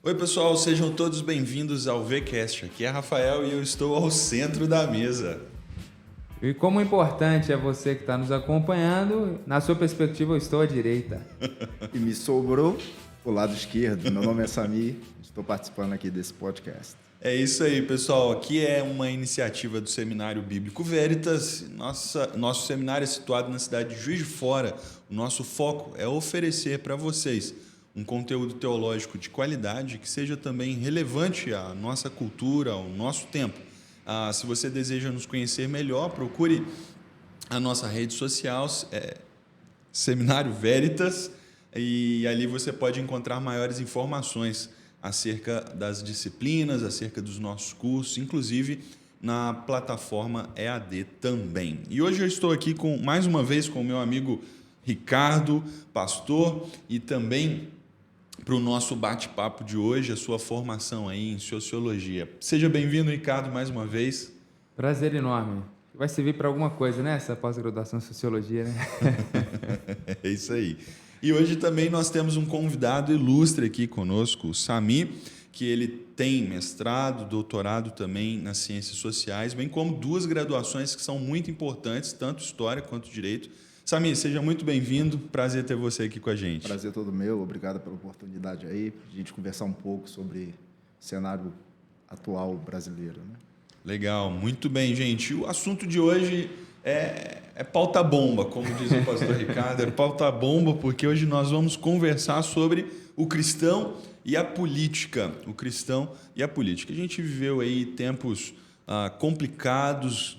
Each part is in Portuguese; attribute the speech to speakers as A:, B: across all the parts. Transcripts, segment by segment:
A: Oi, pessoal, sejam todos bem-vindos ao VCast. Aqui é Rafael e eu estou ao centro da mesa.
B: E como importante é você que está nos acompanhando, na sua perspectiva eu estou à direita.
C: E me sobrou o lado esquerdo. Meu nome é Samir, estou participando aqui desse podcast.
A: É isso aí, pessoal. Aqui é uma iniciativa do Seminário Bíblico Veritas. Nosso seminário é situado na cidade de Juiz de Fora. O nosso foco é oferecer para vocês um conteúdo teológico de qualidade que seja também relevante à nossa cultura, ao nosso tempo. Se você deseja nos conhecer melhor, procure a nossa rede social, Seminário Veritas, e ali você pode encontrar maiores informações acerca das disciplinas, acerca dos nossos cursos, inclusive na plataforma EAD também. E hoje eu estou aqui mais uma vez com o meu amigo Ricardo, pastor, e também para o nosso bate-papo de hoje, a sua formação aí em Sociologia. Seja bem-vindo, Ricardo, mais uma vez.
B: Prazer enorme. Vai servir para alguma coisa, né? Essa pós-graduação em Sociologia, né?
A: É isso aí. E hoje também nós temos um convidado ilustre aqui conosco, o Samir, que ele tem mestrado, doutorado também nas Ciências Sociais, bem como duas graduações que são muito importantes, tanto História quanto Direito. Samir, seja muito bem-vindo. Prazer ter você aqui com a gente.
C: Prazer todo meu. Obrigado pela oportunidade aí, de a gente conversar um pouco sobre o cenário atual brasileiro, né?
A: Legal, muito bem, gente. O assunto de hoje é pauta-bomba, como diz o pastor Ricardo, é pauta-bomba, porque hoje nós vamos conversar sobre o cristão e a política. O cristão e a política. A gente viveu aí tempos complicados,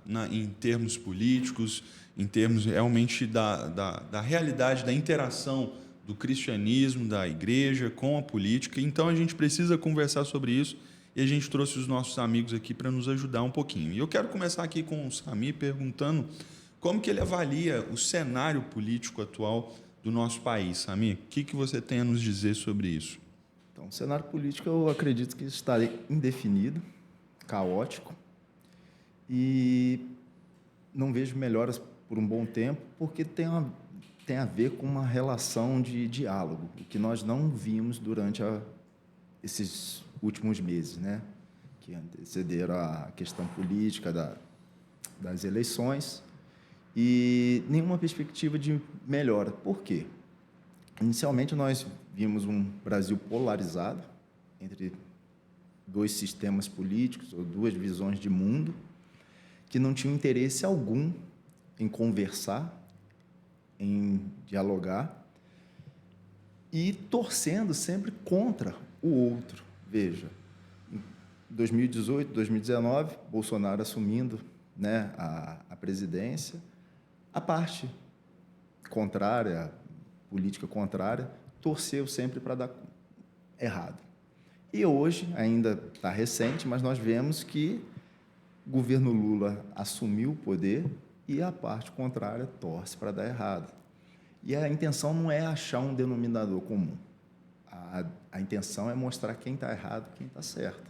A: né, em termos políticos, em termos realmente da realidade, da interação do cristianismo, da igreja com a política. Então a gente precisa conversar sobre isso e a gente trouxe os nossos amigos aqui para nos ajudar um pouquinho. E eu quero começar aqui com o Samir perguntando como que ele avalia o cenário político atual do nosso país. Samir, o que você tem a nos dizer sobre isso?
C: Então, o cenário político eu acredito que está indefinido, caótico, e não vejo melhoras por um bom tempo, porque tem a ver com uma relação de diálogo, o que nós não vimos durante esses últimos meses, né? Que antecederam a questão política das eleições, e nenhuma perspectiva de melhora. Por quê? Inicialmente, nós vimos um Brasil polarizado entre dois sistemas políticos ou duas visões de mundo que não tinham interesse algum em conversar, em dialogar e torcendo sempre contra o outro. Veja, em 2018, 2019, Bolsonaro assumindo, né, a presidência, a parte contrária, política contrária, torceu sempre para dar errado. E hoje, ainda está recente, mas nós vemos que o governo Lula assumiu o poder e a parte contrária torce para dar errado. E a intenção não é achar um denominador comum. A intenção é mostrar quem está errado e quem está certo.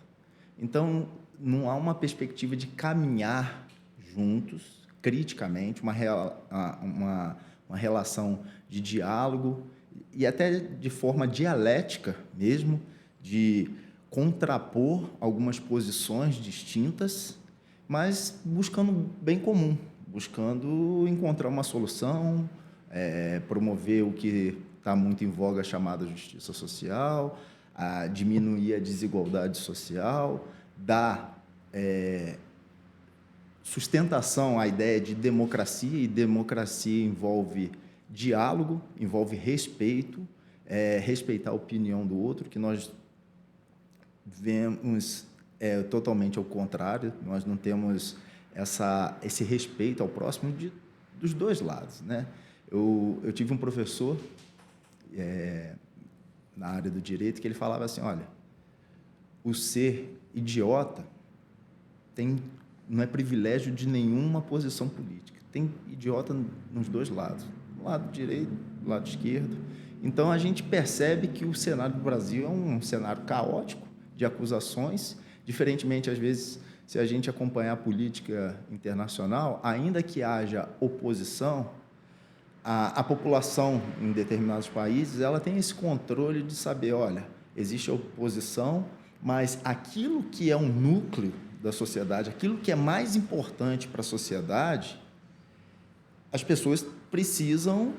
C: Então, não há uma perspectiva de caminhar juntos, criticamente, uma relação de diálogo e até de forma dialética mesmo, de contrapor algumas posições distintas, mas buscando bem comum, buscando encontrar uma solução, promover o que está muito em voga, chamada justiça social, diminuir a desigualdade social, dar sustentação à ideia de democracia, e democracia envolve diálogo, envolve respeito, respeitar a opinião do outro, que nós vemos totalmente ao contrário. Nós não temos esse respeito ao próximo dos dois lados, né? Eu tive um professor na área do direito que ele falava assim: olha, o ser idiota não é privilégio de nenhuma posição política. Tem idiota nos dois lados, do lado direito, do lado esquerdo. Então, a gente percebe que o cenário do Brasil é um cenário caótico, de acusações, diferentemente, às vezes, se a gente acompanhar a política internacional, ainda que haja oposição, a população em determinados países ela tem esse controle de saber, olha, existe a oposição, mas aquilo que é um núcleo da sociedade, aquilo que é mais importante para a sociedade, as pessoas precisam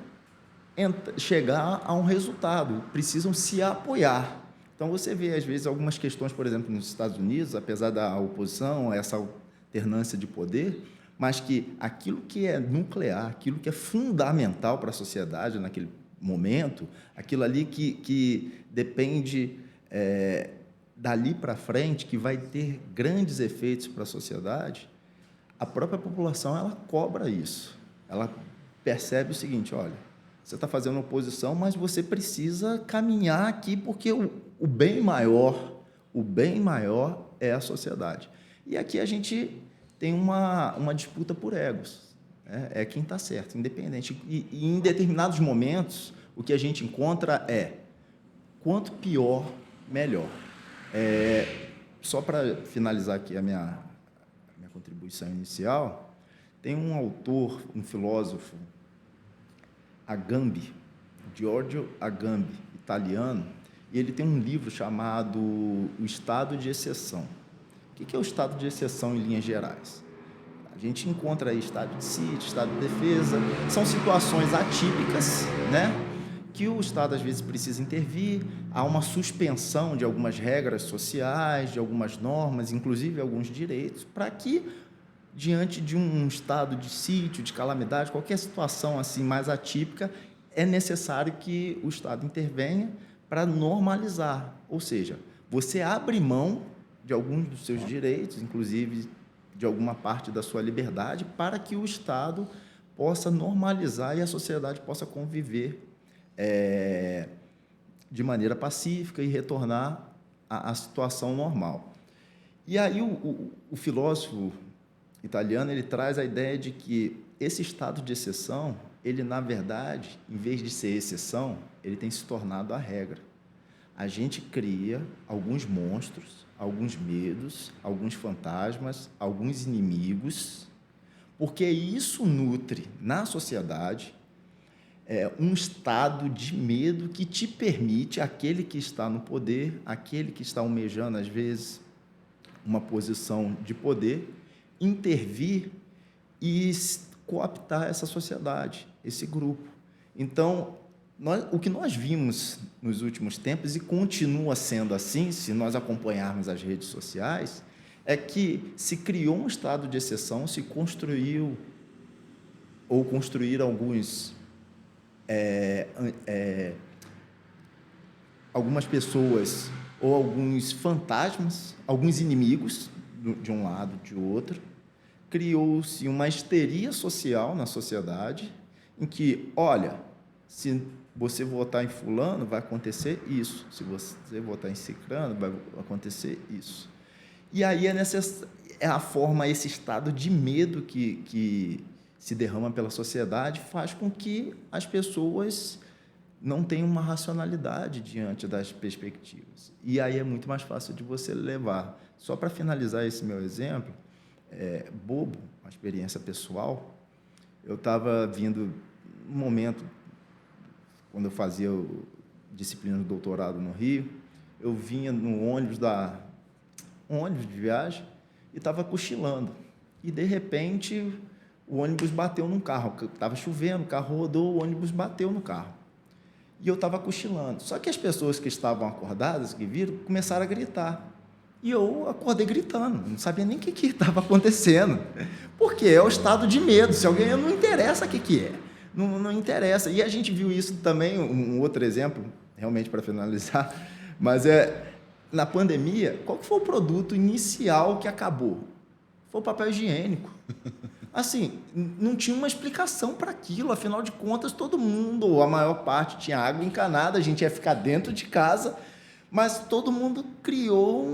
C: chegar a um resultado, precisam se apoiar. Então, você vê, às vezes, algumas questões, por exemplo, nos Estados Unidos, apesar da oposição, essa alternância de poder, mas que aquilo que é nuclear, aquilo que é fundamental para a sociedade naquele momento, aquilo ali que depende dali para frente, que vai ter grandes efeitos para a sociedade, a própria população ela cobra isso. Ela percebe o seguinte: olha, você está fazendo oposição, mas você precisa caminhar aqui, porque o bem maior é a sociedade. E aqui a gente tem uma disputa por egos. É quem está certo, independente. E em determinados momentos, o que a gente encontra é quanto pior, melhor. Só para finalizar aqui a minha contribuição inicial, tem um autor, um filósofo, Agamben, Giorgio Agamben, italiano, e ele tem um livro chamado O Estado de Exceção. O que é o estado de exceção em linhas gerais? A gente encontra aí estado de sítio, estado de defesa, são situações atípicas, né? Que o Estado, às vezes, precisa intervir, há uma suspensão de algumas regras sociais, de algumas normas, inclusive alguns direitos, para que, diante de um estado de sítio, de calamidade, qualquer situação assim mais atípica, é necessário que o Estado intervenha para normalizar, ou seja, você abre mão de alguns dos seus direitos, inclusive de alguma parte da sua liberdade, para que o Estado possa normalizar e a sociedade possa conviver de maneira pacífica e retornar à situação normal. E aí o filósofo italiano ele traz a ideia de que esse estado de exceção, ele, na verdade, em vez de ser exceção, ele tem se tornado a regra. A gente cria alguns monstros, alguns medos, alguns fantasmas, alguns inimigos, porque isso nutre na sociedade um estado de medo que te permite, aquele que está no poder, aquele que está almejando, às vezes, uma posição de poder, intervir e cooptar essa sociedade, esse grupo. Então, o que nós vimos nos últimos tempos, e continua sendo assim, se nós acompanharmos as redes sociais, é que se criou um estado de exceção, se construiu ou construíram algumas pessoas ou alguns fantasmas, alguns inimigos, de um lado, de outro. Criou-se uma histeria social na sociedade, em que, olha, se você votar em fulano, vai acontecer isso. Se você votar em cicrano, vai acontecer isso. E aí é a forma, esse estado de medo que se derrama pela sociedade, faz com que as pessoas não tenham uma racionalidade diante das perspectivas. E aí é muito mais fácil de você levar. Só para finalizar esse meu exemplo, bobo, uma experiência pessoal, eu estava vindo um momento, quando eu fazia disciplina de doutorado no Rio, eu vinha no ônibus de viagem e estava cochilando. E, de repente, o ônibus bateu num carro. Estava chovendo, o carro rodou, o ônibus bateu no carro. E eu estava cochilando. Só que as pessoas que estavam acordadas, que viram, começaram a gritar. E eu acordei gritando, não sabia nem o que estava acontecendo. Porque é o estado de medo. Se alguém não interessa o que é. Não interessa. E a gente viu isso também, um outro exemplo, realmente para finalizar, mas na pandemia, qual que foi o produto inicial que acabou? Foi o papel higiênico. Assim, não tinha uma explicação para aquilo, afinal de contas, todo mundo, ou a maior parte, tinha água encanada, a gente ia ficar dentro de casa, mas todo mundo criou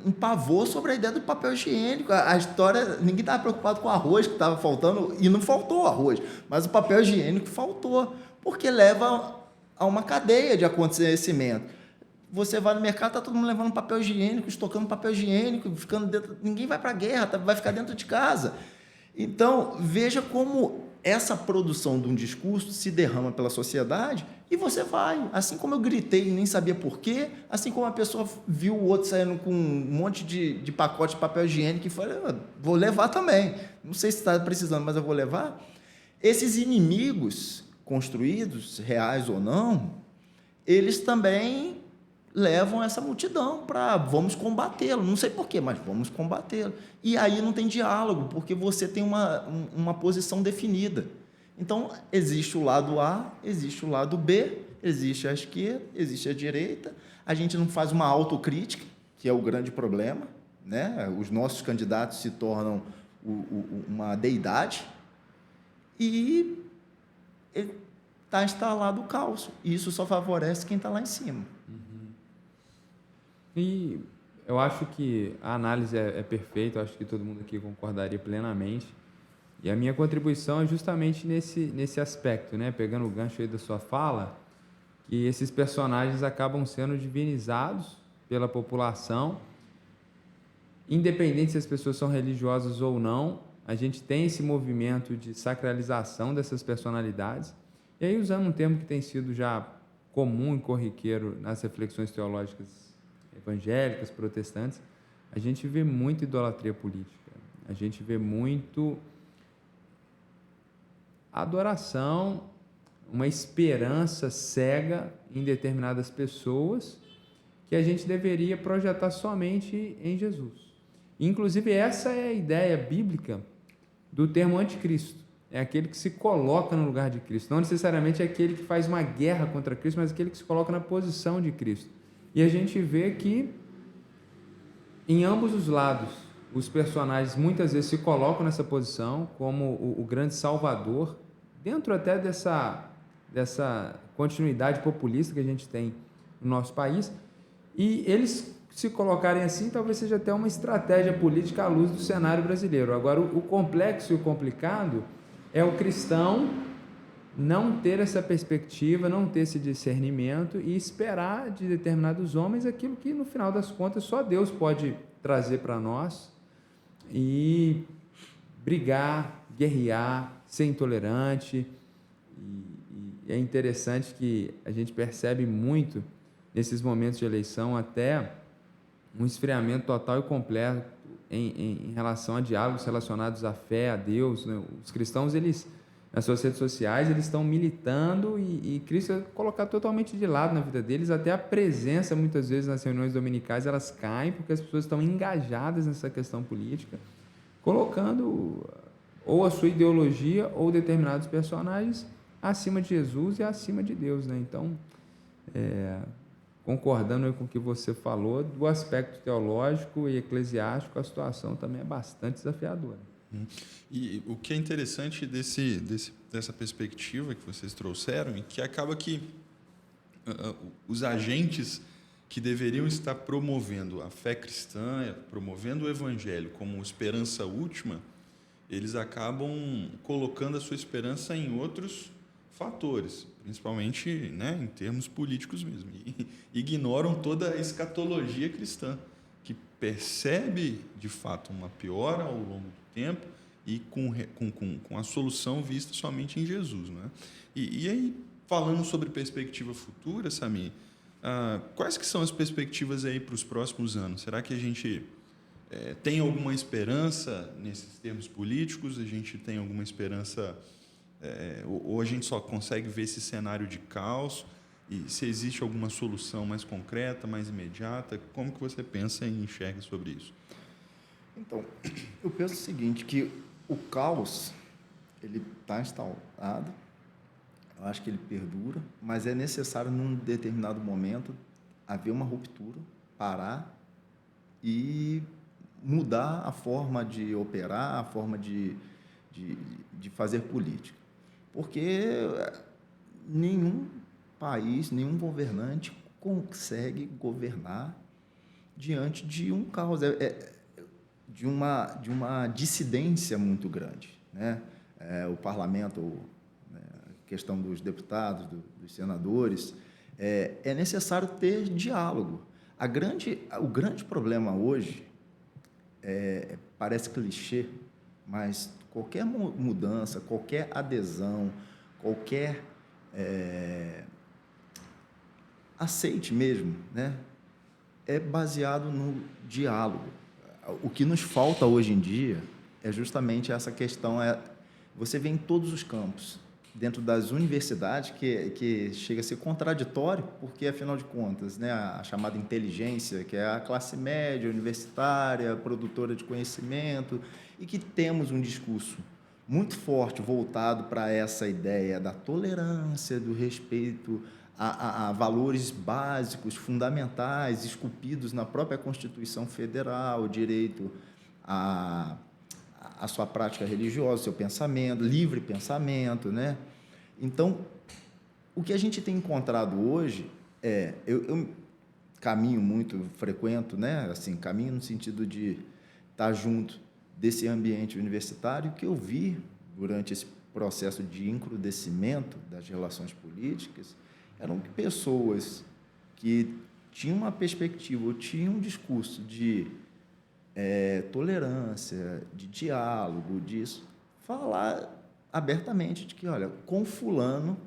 C: um pavor sobre a ideia do papel higiênico. A história, ninguém estava preocupado com o arroz que estava faltando, e não faltou arroz, mas o papel higiênico faltou, porque leva a uma cadeia de acontecimento. Você vai no mercado, está todo mundo levando papel higiênico, estocando papel higiênico, ficando dentro, ninguém vai para a guerra, vai ficar dentro de casa. Então, veja como essa produção de um discurso se derrama pela sociedade e você vai. Assim como eu gritei e nem sabia por quê, assim como a pessoa viu o outro saindo com um monte de pacote de papel higiênico e falou, vou levar também. Não sei se está precisando, mas eu vou levar. Esses inimigos construídos, reais ou não, eles também levam essa multidão para vamos combatê-lo. Não sei porquê, mas vamos combatê-lo. E aí não tem diálogo, porque você tem uma posição definida. Então, existe o lado A, existe o lado B, existe a esquerda, existe a direita. A gente não faz uma autocrítica, que é o grande problema, né? Os nossos candidatos se tornam uma deidade e está instalado o caos. E isso só favorece quem está lá em cima.
B: E eu acho que a análise é perfeita, eu acho que todo mundo aqui concordaria plenamente. E a minha contribuição é justamente nesse aspecto, né? Pegando o gancho aí da sua fala, que esses personagens acabam sendo divinizados pela população, independente se as pessoas são religiosas ou não, a gente tem esse movimento de sacralização dessas personalidades. E aí, usando um termo que tem sido já comum e corriqueiro nas reflexões teológicas evangélicas, protestantes, a gente vê muita idolatria política, a gente vê muito adoração, uma esperança cega em determinadas pessoas que a gente deveria projetar somente em Jesus. Inclusive, essa é a ideia bíblica do termo anticristo. É aquele que se coloca no lugar de Cristo. Não necessariamente é aquele que faz uma guerra contra Cristo, mas aquele que se coloca na posição de Cristo. E a gente vê que, em ambos os lados, os personagens muitas vezes se colocam nessa posição como o grande salvador, dentro até dessa continuidade populista que a gente tem no nosso país. E eles se colocarem assim, talvez seja até uma estratégia política à luz do cenário brasileiro. Agora, o complexo e o complicado é o cristão não ter essa perspectiva, não ter esse discernimento e esperar de determinados homens aquilo que, no final das contas, só Deus pode trazer para nós, e brigar, guerrear, ser intolerante. E é interessante que a gente percebe muito, nesses momentos de eleição, até um esfriamento total e completo em relação a diálogos relacionados à fé, a Deus, né? Os cristãos, eles, nas suas redes sociais, eles estão militando e Cristo é colocado totalmente de lado na vida deles. Até a presença, muitas vezes, nas reuniões dominicais, elas caem porque as pessoas estão engajadas nessa questão política, colocando ou a sua ideologia ou determinados personagens acima de Jesus e acima de Deus, né? Então, concordando com o que você falou, do aspecto teológico e eclesiástico, a situação também é bastante desafiadora.
A: E o que é interessante dessa perspectiva que vocês trouxeram, é que acaba que os agentes que deveriam estar promovendo a fé cristã, promovendo o evangelho como esperança última, eles acabam colocando a sua esperança em outros fatores, principalmente, né, em termos políticos mesmo, e ignoram toda a escatologia cristã, que percebe, de fato, uma piora ao longo do tempo e com a solução vista somente em Jesus, né? E aí, falando sobre perspectiva futura, Samir, quais que são as perspectivas aí para os próximos anos? Será que a gente tem alguma esperança nesses termos políticos? A gente tem alguma esperança, ou a gente só consegue ver esse cenário de caos? E se existe alguma solução mais concreta, mais imediata? Como que você pensa e enxerga sobre isso?
C: Então, eu penso o seguinte, que o caos, ele está instalado, eu acho que ele perdura, mas é necessário, num determinado momento, haver uma ruptura, parar e mudar a forma de operar, a forma de fazer política. Porque nenhum país, nenhum governante consegue governar diante de um caos, de uma dissidência muito grande, né? O parlamento, né, a questão dos deputados, dos senadores, é necessário ter diálogo. O grande problema hoje, parece clichê, mas qualquer mudança, qualquer adesão, qualquer aceite mesmo, né, é baseado no diálogo. O que nos falta hoje em dia é justamente essa questão. Você vê em todos os campos, dentro das universidades, que chega a ser contraditório, porque, afinal de contas, né, a chamada inteligência, que é a classe média, universitária, produtora de conhecimento, e que temos um discurso muito forte voltado para essa ideia da tolerância, do respeito a valores básicos, fundamentais, esculpidos na própria Constituição Federal, o direito a sua prática religiosa, seu pensamento, livre pensamento, né? Então, o que a gente tem encontrado hoje eu caminho muito, frequento, né? Assim, caminho no sentido de estar junto desse ambiente universitário, que eu vi durante esse processo de encrudecimento das relações políticas, eram pessoas que tinham uma perspectiva, ou tinham um discurso de tolerância, de diálogo, disso, falar abertamente de que, olha, com fulano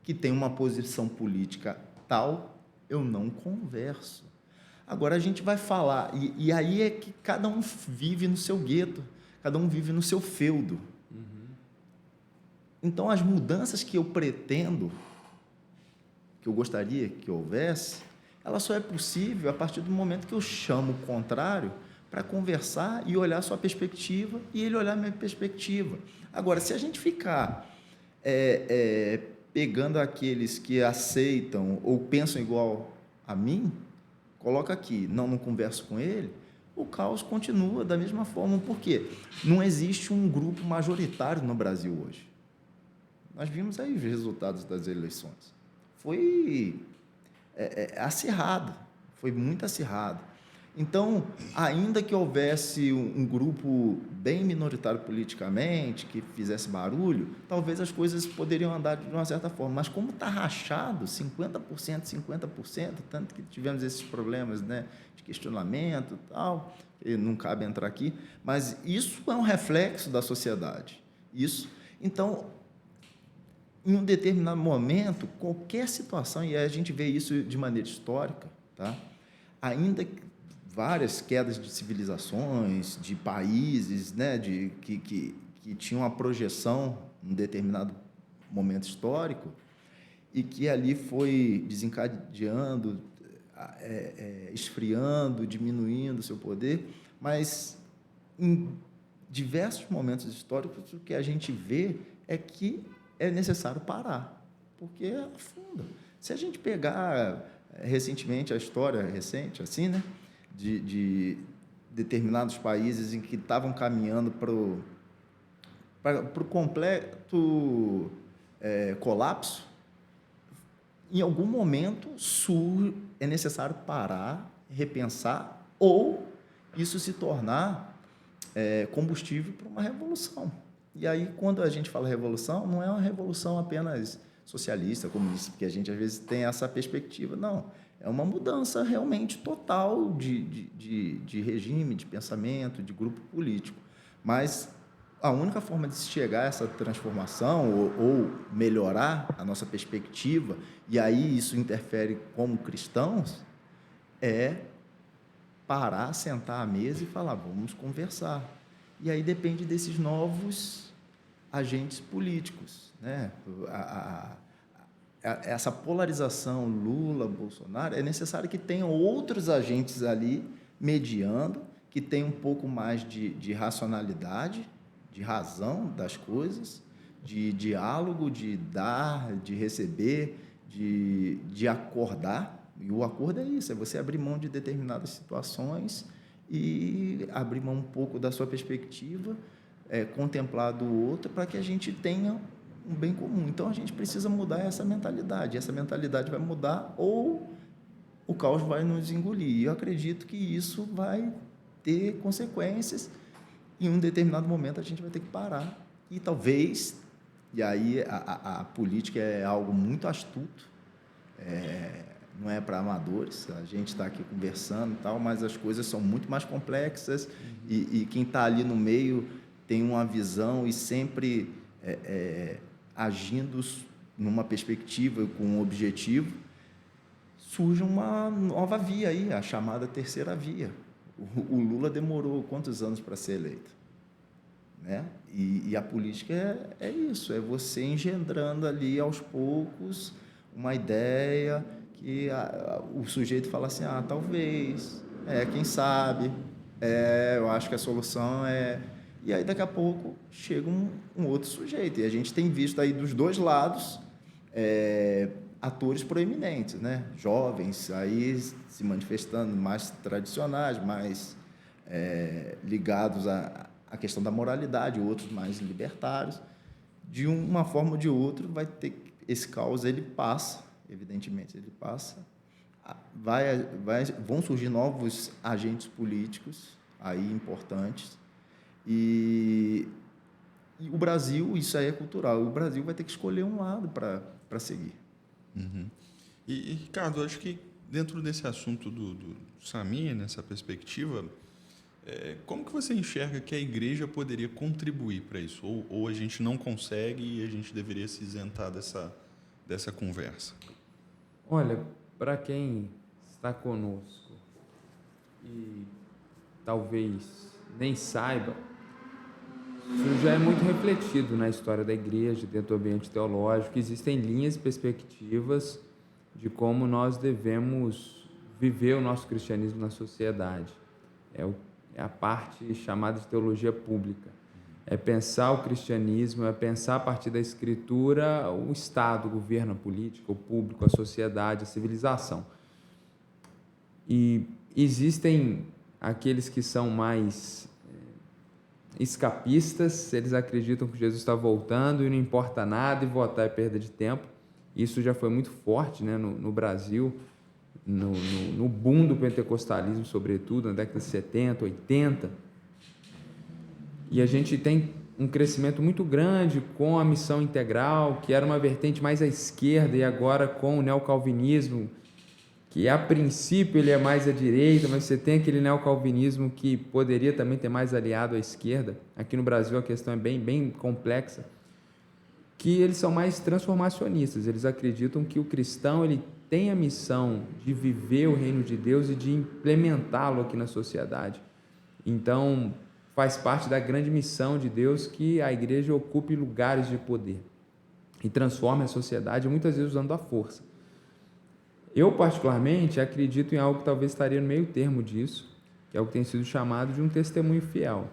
C: que tem uma posição política tal, eu não converso. Agora a gente vai falar, e aí é que cada um vive no seu gueto, cada um vive no seu feudo. Então, as mudanças que eu pretendo, que eu gostaria que houvesse, ela só é possível a partir do momento que eu chamo o contrário para conversar e olhar a sua perspectiva e ele olhar a minha perspectiva. Agora, se a gente ficar pegando aqueles que aceitam ou pensam igual a mim, coloca aqui, não converso com ele, o caos continua da mesma forma. Por quê? Não existe um grupo majoritário no Brasil hoje. Nós vimos aí os resultados das eleições. Foi acirrado, foi muito acirrado. Então, ainda que houvesse um grupo bem minoritário politicamente, que fizesse barulho, talvez as coisas poderiam andar de uma certa forma. Mas como está rachado, 50%, 50%, tanto que tivemos esses problemas, né, de questionamento e tal, e não cabe entrar aqui, mas isso é um reflexo da sociedade. Então, em um determinado momento, qualquer situação, e a gente vê isso de maneira histórica, tá? Ainda que várias quedas de civilizações, de países, né, que tinham uma projeção em um determinado momento histórico e que ali foi desencadeando, esfriando, diminuindo o seu poder, mas em diversos momentos históricos o que a gente vê é que é necessário parar, porque afunda. Se a gente pegar recentemente a história recente, assim, né, de determinados países em que estavam caminhando para o completo colapso, em algum momento é necessário parar, repensar, ou isso se tornar combustível para uma revolução. E aí, quando a gente fala revolução, não é uma revolução apenas socialista, comunista, porque a gente às vezes tem essa perspectiva, não. É uma mudança realmente total de regime, de pensamento, de grupo político. Mas a única forma de se chegar a essa transformação ou melhorar a nossa perspectiva, e aí isso interfere como cristãos, é parar, sentar à mesa e falar, vamos conversar. E aí depende desses novos agentes políticos, né? Essa polarização Lula-Bolsonaro, é necessário que tenham outros agentes ali mediando, que tenham um pouco mais de racionalidade, de razão das coisas, de diálogo, de dar, de receber, de acordar. E o acordo é isso, é você abrir mão de determinadas situações e abrir mão um pouco da sua perspectiva, contemplar do outro, para que a gente tenha um bem comum. Então, a gente precisa mudar essa mentalidade. Essa mentalidade vai mudar ou o caos vai nos engolir. E eu acredito que isso vai ter consequências. Em um determinado momento, a gente vai ter que parar. E talvez, e aí a política é algo muito astuto, não é para amadores, a gente está aqui conversando e tal, mas as coisas são muito mais complexas e quem está ali no meio tem uma visão e sempre agindo numa perspectiva, com um objetivo, surge uma nova via aí, a chamada terceira via. O Lula demorou quantos anos para ser eleito? Né? E a política é isso, é você engendrando ali aos poucos uma ideia que o sujeito fala assim, talvez, quem sabe, eu acho que a solução é... E aí, daqui a pouco, chega um outro sujeito. E a gente tem visto aí dos dois lados atores proeminentes, né? Jovens aí se manifestando, mais tradicionais, mais ligados à questão da moralidade, outros mais libertários. De uma forma ou de outra, vai ter esse caos, ele passa, evidentemente, ele passa. Vão surgir novos agentes políticos aí importantes. E o Brasil, isso aí é cultural, o Brasil vai ter que escolher um lado para seguir.
A: Uhum. E, Ricardo, acho que dentro desse assunto do Samir, nessa perspectiva, como que você enxerga que a igreja poderia contribuir para isso? Ou a gente não consegue e a gente deveria se isentar dessa conversa?
B: Olha, para quem está conosco e talvez nem saiba, isso já é muito refletido na história da igreja, dentro do ambiente teológico. Existem linhas e perspectivas de como nós devemos viver o nosso cristianismo na sociedade. É a parte chamada de teologia pública. É pensar o cristianismo, é pensar a partir da Escritura o Estado, o governo, a política, o público, a sociedade, a civilização. E existem aqueles que são mais escapistas, eles acreditam que Jesus está voltando e não importa nada e votar é perda de tempo. Isso já foi muito forte, né, no Brasil, no boom do pentecostalismo, sobretudo, na década de 70, 80. E a gente tem um crescimento muito grande com a missão integral, que era uma vertente mais à esquerda, e agora com o neocalvinismo, que a princípio ele é mais à direita, mas você tem aquele neocalvinismo que poderia também ter mais aliado à esquerda. Aqui no Brasil a questão é bem complexa, que eles são mais transformacionistas. Eles acreditam que o cristão ele tem a missão de viver o reino de Deus e de implementá-lo aqui na sociedade. Então, faz parte da grande missão de Deus que a igreja ocupe lugares de poder e transforme a sociedade, muitas vezes usando a força. Eu, particularmente, acredito em algo que talvez estaria no meio termo disso, que é o que tem sido chamado de um testemunho fiel.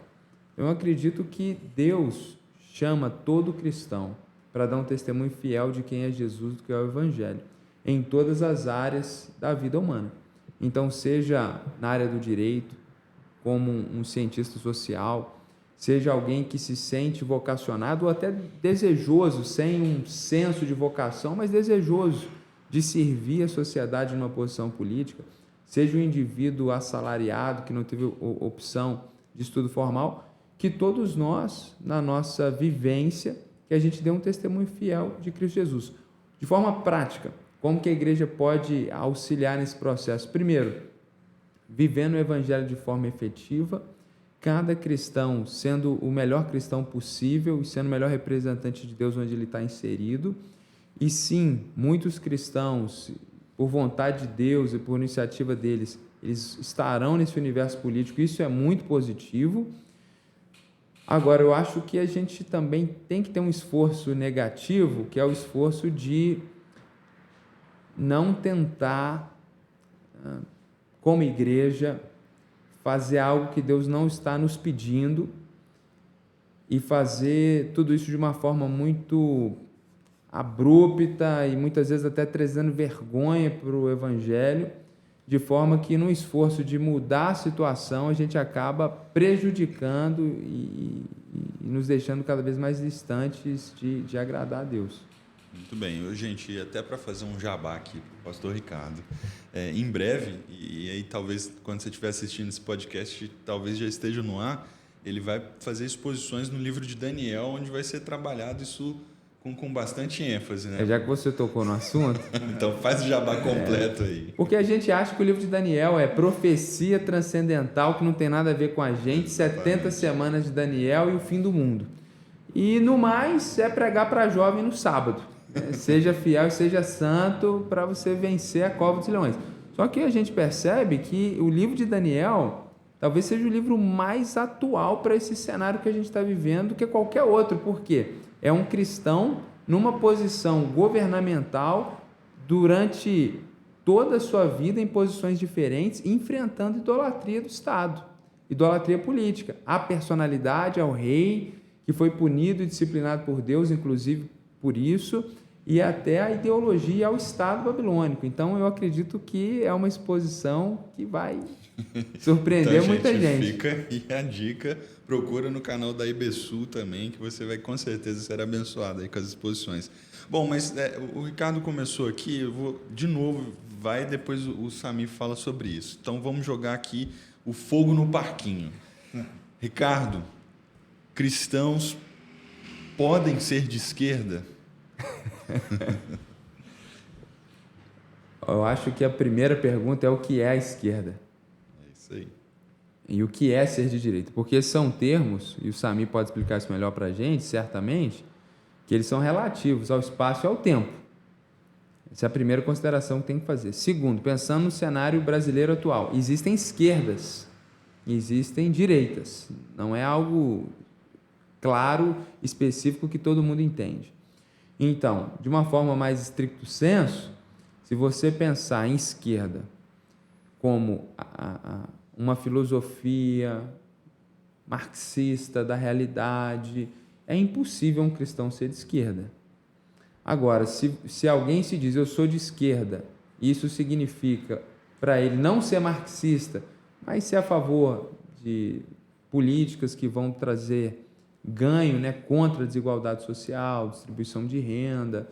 B: Eu acredito que Deus chama todo cristão para dar um testemunho fiel de quem é Jesus, do que é o Evangelho, em todas as áreas da vida humana. Então, seja na área do direito, como um cientista social, seja alguém que se sente vocacionado ou até desejoso, sem um senso de vocação, mas desejoso de servir a sociedade numa posição política, seja um indivíduo assalariado que não teve opção de estudo formal, que todos nós, na nossa vivência, que a gente dê um testemunho fiel de Cristo Jesus. De forma prática, como que a igreja pode auxiliar nesse processo? Primeiro, vivendo o evangelho de forma efetiva, cada cristão sendo o melhor cristão possível e sendo o melhor representante de Deus onde ele está inserido. E sim, muitos cristãos, por vontade de Deus e por iniciativa deles, eles estarão nesse universo político, isso é muito positivo. Agora, eu acho que a gente também tem que ter um esforço negativo, que é o esforço de não tentar, como igreja, fazer algo que Deus não está nos pedindo e fazer tudo isso de uma forma muito abrupta e muitas vezes até trazendo vergonha para o Evangelho, de forma que no esforço de mudar a situação a gente acaba prejudicando e nos deixando cada vez mais distantes de agradar a Deus.
A: Muito bem. Gente, até para fazer um jabá aqui para o pastor Ricardo, em breve, e aí talvez quando você estiver assistindo esse podcast, talvez já esteja no ar, ele vai fazer exposições no livro de Daniel, onde vai ser trabalhado isso com bastante ênfase, né?
B: Já que você tocou no assunto,
A: Então faz o jabá completo aí.
B: porque a gente acha que o livro de Daniel é profecia transcendental que não tem nada a ver com a gente, 70 semanas de Daniel e o fim do mundo. E no mais é pregar para jovem no sábado. Seja fiel e seja santo para você vencer a cova dos leões. Só que a gente percebe que o livro de Daniel talvez seja o livro mais atual para esse cenário que a gente está vivendo do que qualquer outro. Por quê? É um cristão numa posição governamental durante toda a sua vida em posições diferentes, enfrentando idolatria do Estado, idolatria política, a personalidade ao rei, que foi punido e disciplinado por Deus, inclusive por isso, e até a ideologia ao Estado babilônico. Então, eu acredito que é uma exposição que vai surpreender
A: Então,
B: muita gente.
A: Fica aí a dica, procura no canal da IBSU também, que você vai com certeza ser abençoado aí com as exposições. Bom, mas o Ricardo começou aqui, eu vou de novo, depois o Samir fala sobre isso. Então vamos jogar aqui o fogo no parquinho. Ricardo, cristãos podem ser de esquerda?
B: Eu acho que a primeira pergunta é o que é a esquerda.
A: É isso aí.
B: E o que é ser de direita? Porque são termos, e o Samir pode explicar isso melhor para a gente, certamente, que eles são relativos ao espaço e ao tempo. Essa é a primeira consideração que tem que fazer. Segundo, pensando no cenário brasileiro atual, existem esquerdas, existem direitas. Não é algo claro, específico, que todo mundo entende. Então, de uma forma mais estricto senso, se você pensar em esquerda como uma filosofia marxista da realidade, é impossível um cristão ser de esquerda. Agora, se alguém se diz eu sou de esquerda, isso significa para ele não ser marxista, mas ser a favor de políticas que vão trazer ganho, né, contra a desigualdade social, distribuição de renda,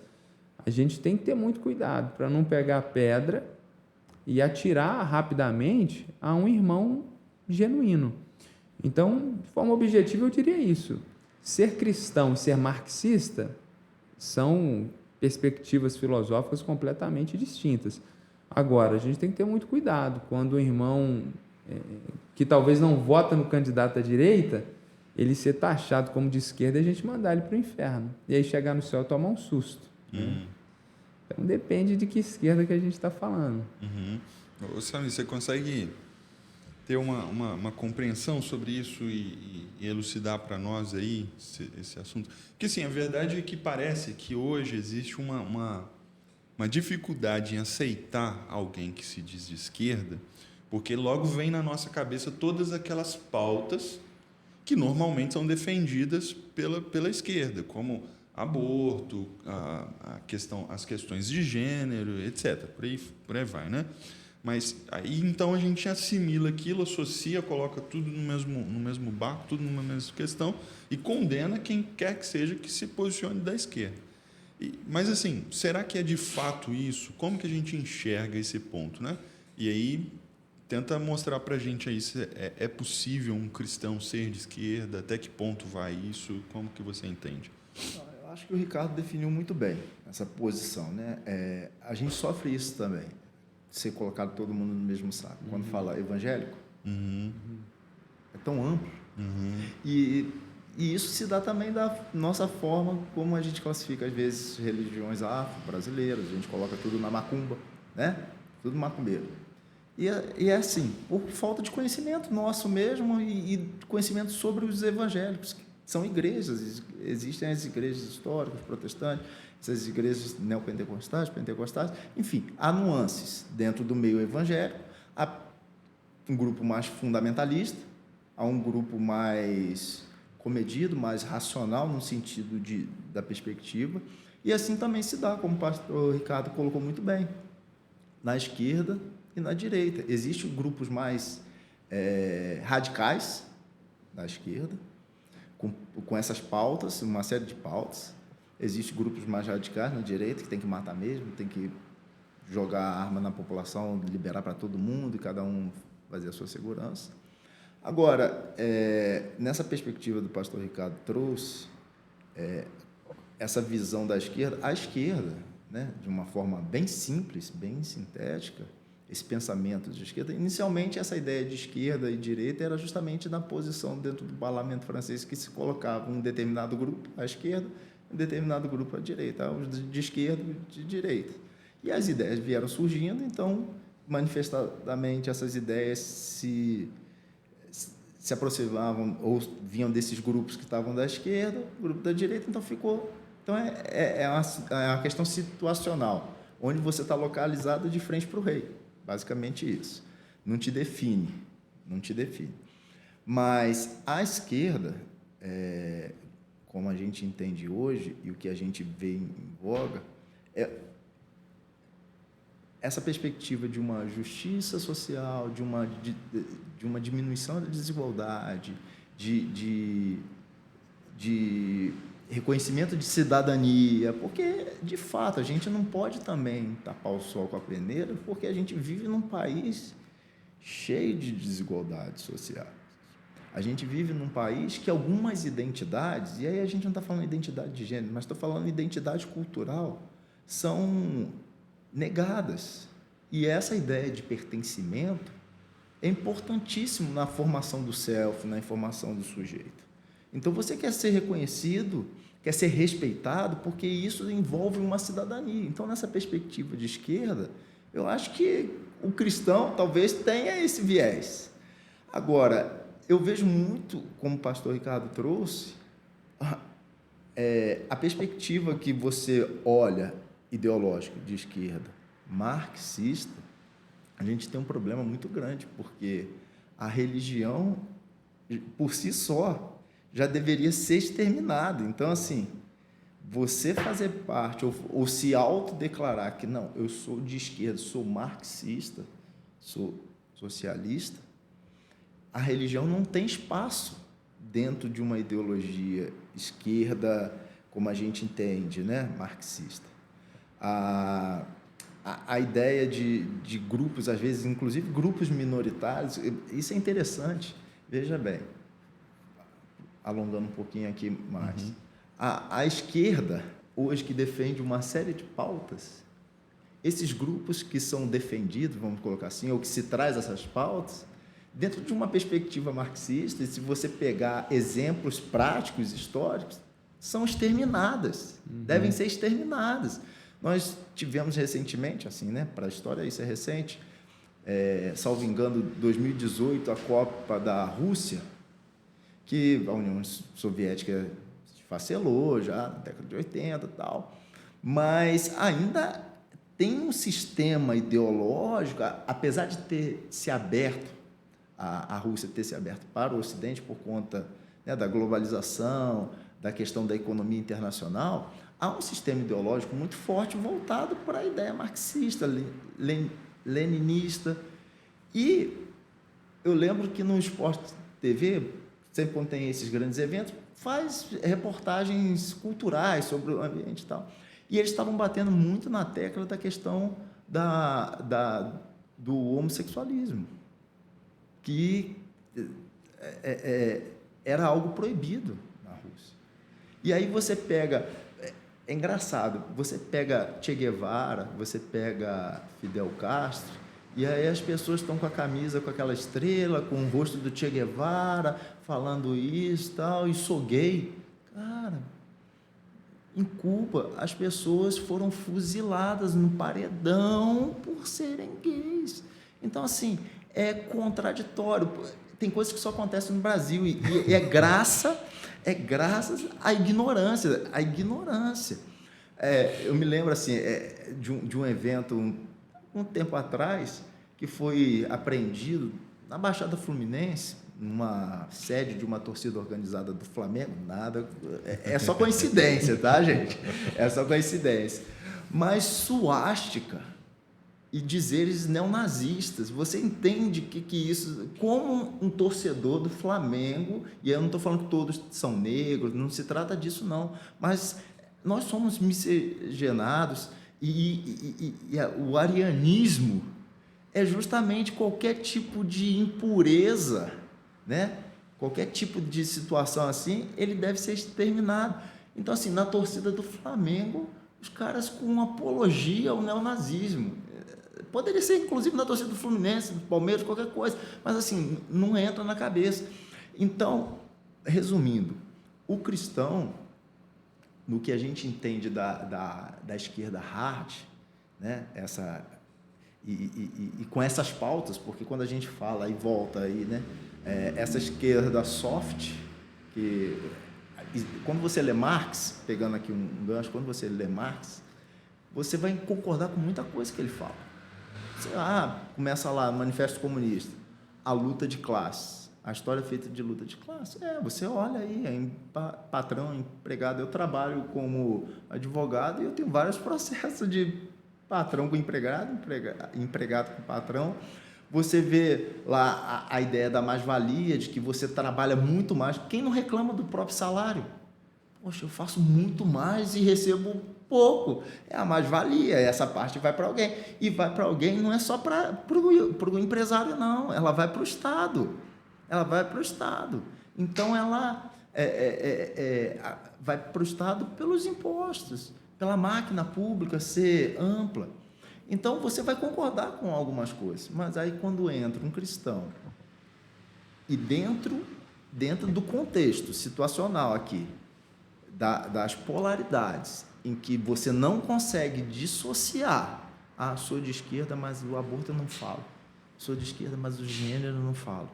B: a gente tem que ter muito cuidado para não pegar a pedra e atirar rapidamente a um irmão genuíno. Então, de forma objetiva, eu diria isso. Ser cristão e ser marxista são perspectivas filosóficas completamente distintas. Agora, a gente tem que ter muito cuidado quando o irmão que talvez não vota no candidato à direita, ele ser taxado como de esquerda e a gente mandar ele para o inferno. E aí chegar no céu e tomar um susto. Né? Então, depende de que esquerda que a gente está falando.
A: Ô, Samir, você consegue ter uma compreensão sobre isso e elucidar para nós aí esse assunto? Porque, assim, a verdade é que parece que hoje existe uma dificuldade em aceitar alguém que se diz de esquerda, porque logo vem na nossa cabeça todas aquelas pautas que normalmente são defendidas pela esquerda, como aborto, as questões de gênero, etc. Por aí vai, né? Mas aí então a gente assimila aquilo, associa, coloca tudo no mesmo barco, tudo numa mesma questão e condena quem quer que seja que se posicione da esquerda. Mas assim, será que é de fato isso? Como que a gente enxerga esse ponto, né? E aí tenta mostrar para a gente aí se é possível um cristão ser de esquerda, até que ponto vai isso, como que você entende?
C: Eu acho que o Ricardo definiu muito bem essa posição, né? A gente sofre isso também, ser colocado todo mundo no mesmo saco. Quando fala evangélico, é tão amplo. E isso se dá também da nossa forma como a gente classifica, às vezes, religiões afro-brasileiras. A gente coloca tudo na macumba, né? Tudo macumbeiro. E é assim, por falta de conhecimento nosso mesmo e conhecimento sobre os evangélicos. São igrejas, existem as igrejas históricas, protestantes, essas igrejas neopentecostais, pentecostais, enfim, há nuances dentro do meio evangélico, há um grupo mais fundamentalista, há um grupo mais comedido, mais racional no sentido da perspectiva, e assim também se dá, como o pastor Ricardo colocou muito bem, na esquerda e na direita. Existem grupos mais radicais na esquerda, com essas pautas, uma série de pautas. Existem grupos mais radicais na direita, que tem que matar mesmo, tem que jogar arma na população, liberar para todo mundo e cada um fazer a sua segurança. Agora, nessa perspectiva do pastor Ricardo trouxe, essa visão da esquerda, a esquerda, né, de uma forma bem simples, bem sintética, esse pensamento de esquerda, inicialmente essa ideia de esquerda e direita era justamente na posição dentro do parlamento francês que se colocava um determinado grupo à esquerda, um determinado grupo à direita, os de esquerda e de direita. E as ideias vieram surgindo, então, manifestadamente, essas ideias se aproximavam ou vinham desses grupos que estavam da esquerda, o grupo da direita, então ficou... Então, é uma questão situacional, onde você está localizado de frente para o rei, basicamente isso. Não te define. Mas a esquerda, como a gente entende hoje, e o que a gente vê em voga, é essa perspectiva de uma justiça social, de uma diminuição da desigualdade, de reconhecimento de cidadania, porque, de fato, a gente não pode também tapar o sol com a peneira, porque a gente vive num país cheio de desigualdades sociais. A gente vive num país que algumas identidades, e aí a gente não está falando de identidade de gênero, mas estou falando de identidade cultural, são negadas. E essa ideia de pertencimento é importantíssimo na formação do self, na formação do sujeito. Então, você quer ser reconhecido, quer ser respeitado, porque isso envolve uma cidadania. Então, nessa perspectiva de esquerda, eu acho que o cristão talvez tenha esse viés. Agora, eu vejo muito, como o pastor Ricardo trouxe, a perspectiva que você olha ideológica de esquerda, marxista, a gente tem um problema muito grande, porque a religião, por si só, já deveria ser exterminada. Então, assim, você fazer parte ou se autodeclarar que não, eu sou de esquerda, sou marxista, sou socialista, a religião não tem espaço dentro de uma ideologia esquerda, como a gente entende, né, marxista. A ideia de grupos, às vezes, inclusive grupos minoritários, isso é interessante. Veja bem, alongando um pouquinho aqui mais. Uhum. A esquerda, hoje, que defende uma série de pautas, esses grupos que são defendidos, vamos colocar assim, ou que se traz essas pautas, dentro de uma perspectiva marxista, e se você pegar exemplos práticos, históricos, são exterminadas, devem ser exterminadas. Nós tivemos recentemente, assim, né, para a história, isso é recente, salvo engano, 2018, a Copa da Rússia, que a União Soviética se esfacelou já na década de 80 e tal, mas ainda tem um sistema ideológico, apesar de ter se aberto, a Rússia ter se aberto para o Ocidente por conta, né, da globalização, da questão da economia internacional, há um sistema ideológico muito forte voltado para a ideia marxista, leninista. E eu lembro que no Sport TV, sempre quando tem esses grandes eventos, faz reportagens culturais sobre o ambiente e tal. E eles estavam batendo muito na tecla da questão do homossexualismo, que era algo proibido na Rússia. E aí você pega... É engraçado, você pega Che Guevara, você pega Fidel Castro, e aí as pessoas estão com a camisa, com aquela estrela, com o rosto do Che Guevara, falando isso e tal, e sou gay. Cara, em Cuba, as pessoas foram fuziladas no paredão por serem gays. Então, assim, é contraditório. Tem coisas que só acontecem no Brasil, e é graças à ignorância. Eu me lembro, assim, de um evento, um tempo atrás, que foi apreendido na Baixada Fluminense, numa sede de uma torcida organizada do Flamengo. Nada, é só coincidência, tá, gente? É só coincidência. Mas suástica e dizeres neonazistas, você entende que isso, como um torcedor do Flamengo, e eu não estou falando que todos são negros, não se trata disso não, mas nós somos miscigenados, e o arianismo é justamente qualquer tipo de impureza, né? Qualquer tipo de situação assim, ele deve ser exterminado. Então, assim, na torcida do Flamengo, os caras com apologia ao neonazismo. Poderia ser, inclusive, na torcida do Fluminense, do Palmeiras, qualquer coisa, mas, assim, não entra na cabeça. Então, resumindo, o cristão, no que a gente entende da esquerda hard, né, e com essas pautas, porque quando a gente fala e volta aí, né, essa esquerda soft, quando você lê Marx, pegando aqui um gancho, quando você lê Marx, você vai concordar com muita coisa que ele fala. Começa lá, Manifesto Comunista, a luta de classes, a história feita de luta de classe. Você olha aí, patrão, empregado. Eu trabalho como advogado e eu tenho vários processos de patrão com empregado, empregado com patrão. Você vê lá a ideia da mais-valia, de que você trabalha muito mais. Quem não reclama do próprio salário? Poxa, eu faço muito mais e recebo pouco. É a mais-valia, essa parte vai para alguém. E vai para alguém não é só para o empresário, não. Ela vai para o Estado. Ela vai para o Estado. Então, ela vai para o Estado pelos impostos, pela máquina pública ser ampla. Então, você vai concordar com algumas coisas, mas aí quando entra um cristão e dentro do contexto situacional aqui, das polaridades, em que você não consegue dissociar, sou de esquerda, mas o aborto eu não falo, sou de esquerda, mas o gênero eu não falo.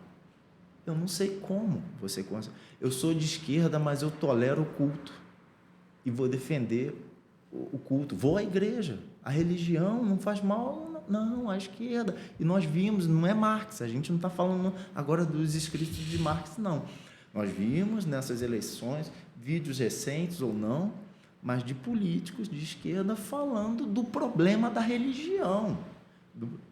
C: Eu não sei como você consegue. Eu sou de esquerda, mas eu tolero o culto e vou defender o culto. Vou à igreja. A religião não faz mal, não, à esquerda. E nós vimos, não é Marx, a gente não está falando agora dos escritos de Marx, não. Nós vimos nessas eleições, vídeos recentes ou não, mas de políticos de esquerda falando do problema da religião.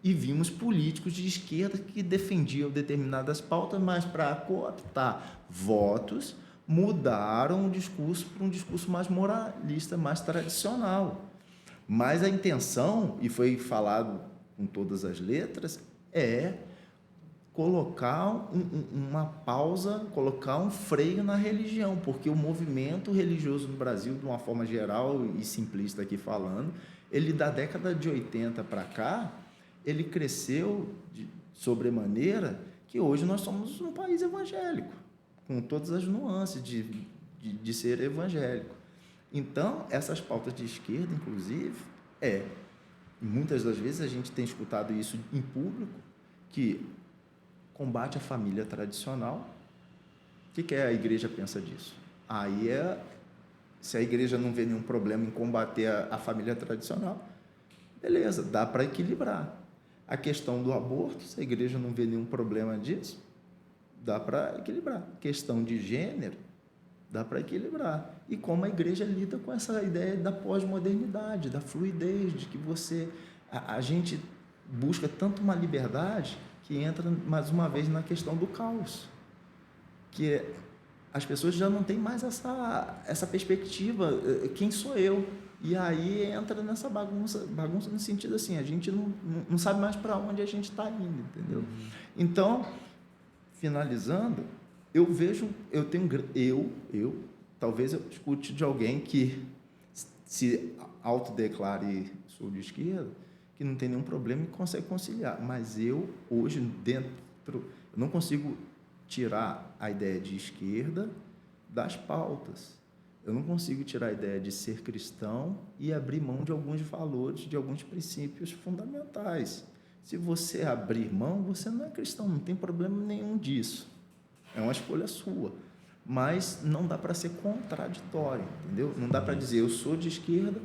C: E vimos políticos de esquerda que defendiam determinadas pautas, mas para cooptar votos, mudaram o discurso para um discurso mais moralista, mais tradicional. Mas a intenção, e foi falado com todas as letras, é colocar uma pausa, colocar um freio na religião, porque o movimento religioso no Brasil, de uma forma geral e simplista aqui falando, ele da década de 80 para cá, ele cresceu de sobremaneira que hoje nós somos um país evangélico, com todas as nuances de ser evangélico. Então, essas pautas de esquerda, inclusive, muitas das vezes a gente tem escutado isso em público, que combate a família tradicional. O que a igreja pensa disso? Aí se a igreja não vê nenhum problema em combater a família tradicional, beleza, dá para equilibrar. A questão do aborto, se a igreja não vê nenhum problema disso, dá para equilibrar. Questão de gênero, dá para equilibrar. E como a igreja lida com essa ideia da pós-modernidade, da fluidez, de que a gente busca tanto uma liberdade que entra, mais uma vez, na questão do caos. Que as pessoas já não têm mais essa perspectiva, quem sou eu? E aí entra nessa bagunça no sentido assim, a gente não sabe mais para onde a gente está indo, entendeu? Então, finalizando, talvez eu escute de alguém que se autodeclare sou de esquerda, que não tem nenhum problema e consegue conciliar, mas eu, hoje, eu não consigo tirar a ideia de esquerda das pautas. Eu não consigo tirar a ideia de ser cristão e abrir mão de alguns valores, de alguns princípios fundamentais. Se você abrir mão, você não é cristão, não tem problema nenhum disso. É uma escolha sua. Mas não dá para ser contraditório, entendeu? Não dá para dizer, eu sou de esquerda,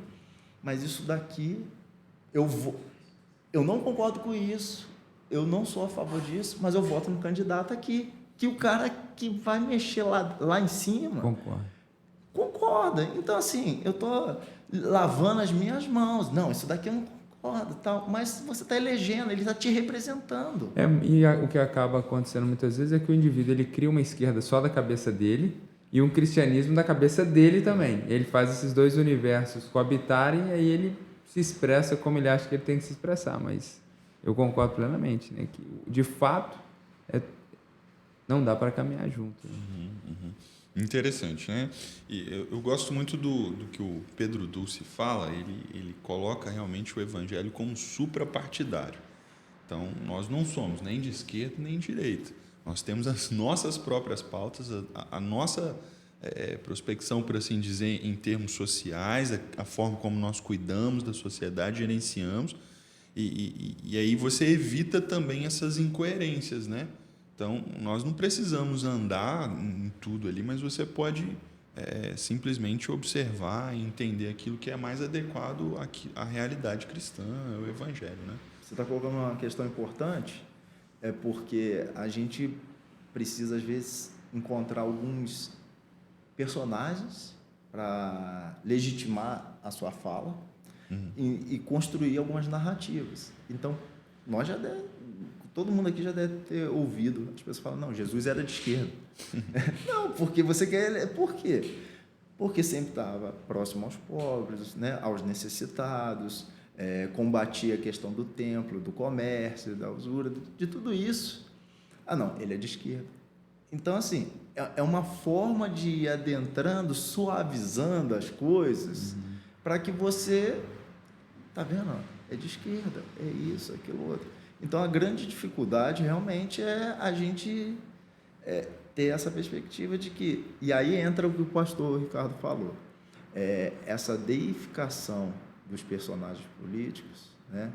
C: mas isso daqui, eu não concordo com isso, eu não sou a favor disso, mas eu voto no candidato aqui, que o cara que vai mexer lá em cima... Concorda. Então, assim, eu estou lavando as minhas mãos. Não, isso daqui eu não concordo, tal. Mas você está elegendo, ele está te representando.
B: O que acaba acontecendo muitas vezes é que o indivíduo ele cria uma esquerda só da cabeça dele e um cristianismo da cabeça dele também. Ele faz esses dois universos coabitarem e aí ele se expressa como ele acha que ele tem que se expressar. Mas eu concordo plenamente, né, que, de fato, não dá para caminhar junto. Né?
A: Interessante, né? E eu gosto muito do que o Pedro Dulce fala, ele coloca realmente o evangelho como suprapartidário. Então, nós não somos nem de esquerda nem de direita. Nós temos as nossas próprias pautas, a nossa prospecção, por assim dizer, em termos sociais, a forma como nós cuidamos da sociedade, gerenciamos, e aí você evita também essas incoerências, né? Então, nós não precisamos andar em tudo ali, mas você pode simplesmente observar e entender aquilo que é mais adequado à realidade cristã, ao evangelho, né?
C: Você está colocando uma questão importante, é porque a gente precisa, às vezes, encontrar alguns personagens para legitimar a sua fala e construir algumas narrativas. Então, todo mundo aqui já deve ter ouvido, as pessoas falam, não, Jesus era de esquerda. Não, porque você quer... Por quê? Porque sempre estava próximo aos pobres, né, aos necessitados, combatia a questão do templo, do comércio, da usura, de tudo isso. Ah, não, ele é de esquerda. Então, assim, é uma forma de ir adentrando, suavizando as coisas, para que você, tá vendo? É de esquerda, é isso, aquilo outro. Então, a grande dificuldade realmente é a gente ter essa perspectiva de que... E aí entra o que o pastor Ricardo falou, essa deificação dos personagens políticos, né?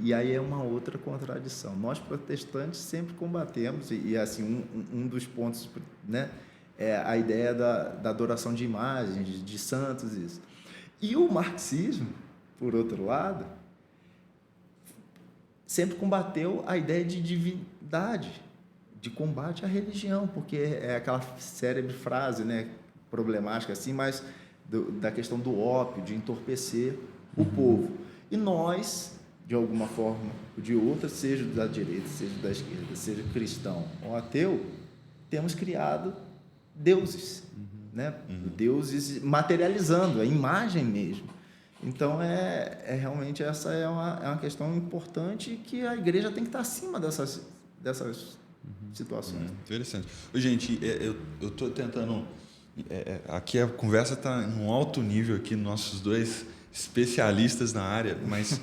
C: E aí é uma outra contradição. Nós, protestantes, sempre combatemos, e assim, um dos pontos, né, é a ideia da adoração de imagens, de santos, isso. E o marxismo, por outro lado, sempre combateu a ideia de divindade, de combate à religião, porque é aquela célebre frase, né, problemática assim, mas da questão do ópio, de entorpecer o povo. E nós, de alguma forma ou de outra, seja da direita, seja da esquerda, seja cristão ou ateu, temos criado deuses, né? Deuses materializando, a imagem mesmo. Então, realmente essa é uma questão importante que a igreja tem que estar acima dessas situações.
A: Interessante. Gente, eu estou tentando... aqui a conversa está em um alto nível aqui, nossos dois especialistas na área, mas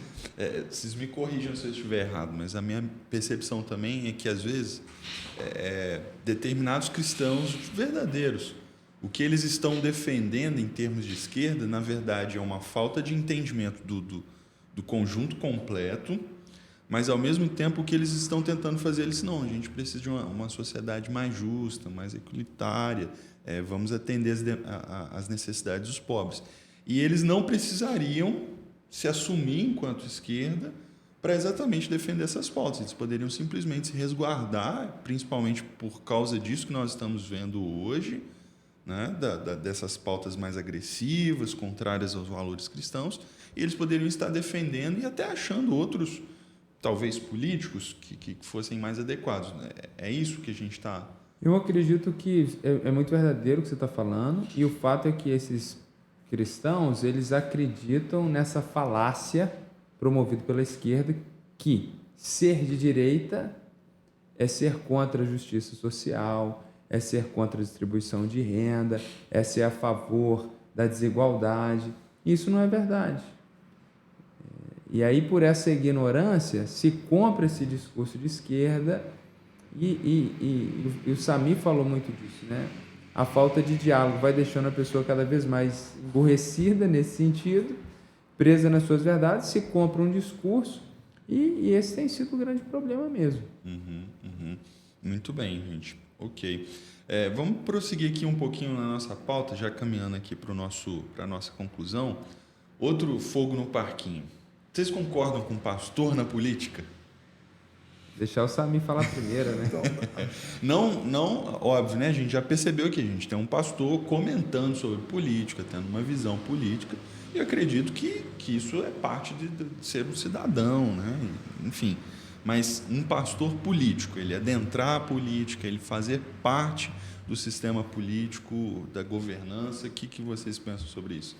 A: vocês me corrijam se eu estiver errado, mas a minha percepção também é que, às vezes, determinados cristãos verdadeiros, o que eles estão defendendo em termos de esquerda, na verdade, é uma falta de entendimento do conjunto completo, mas, ao mesmo tempo, o que eles estão tentando fazer, eles não, a gente precisa de uma sociedade mais justa, mais equilitária, vamos atender às necessidades dos pobres. E eles não precisariam se assumir enquanto esquerda para exatamente defender essas pautas. Eles poderiam simplesmente se resguardar, principalmente por causa disso que nós estamos vendo hoje, né, dessas pautas mais agressivas, contrárias aos valores cristãos, e eles poderiam estar defendendo e até achando outros, talvez políticos, que fossem mais adequados. É isso que a gente está...
B: Eu acredito que é muito verdadeiro o que você está falando, e o fato é que esses cristãos, eles acreditam nessa falácia promovida pela esquerda, que ser de direita é ser contra a justiça social, é ser contra a distribuição de renda, é ser a favor da desigualdade. Isso não é verdade. E aí, por essa ignorância, se compra esse discurso de esquerda, e o Sami falou muito disso, né? A falta de diálogo vai deixando a pessoa cada vez mais emburrecida nesse sentido, presa nas suas verdades, se compra um discurso, e esse tem sido o grande problema mesmo.
A: Muito bem, gente. Ok. Vamos prosseguir aqui um pouquinho na nossa pauta, já caminhando aqui para a nossa conclusão. Outro fogo no parquinho. Vocês concordam com o pastor na política?
B: Deixar o Sami falar primeiro, né?
A: Não, óbvio, né? A gente já percebeu que a gente tem um pastor comentando sobre política, tendo uma visão política, e eu acredito que isso é parte de ser um cidadão, né? Enfim, mas um pastor político, ele adentrar a política, ele fazer parte do sistema político, da governança, o que vocês pensam sobre isso?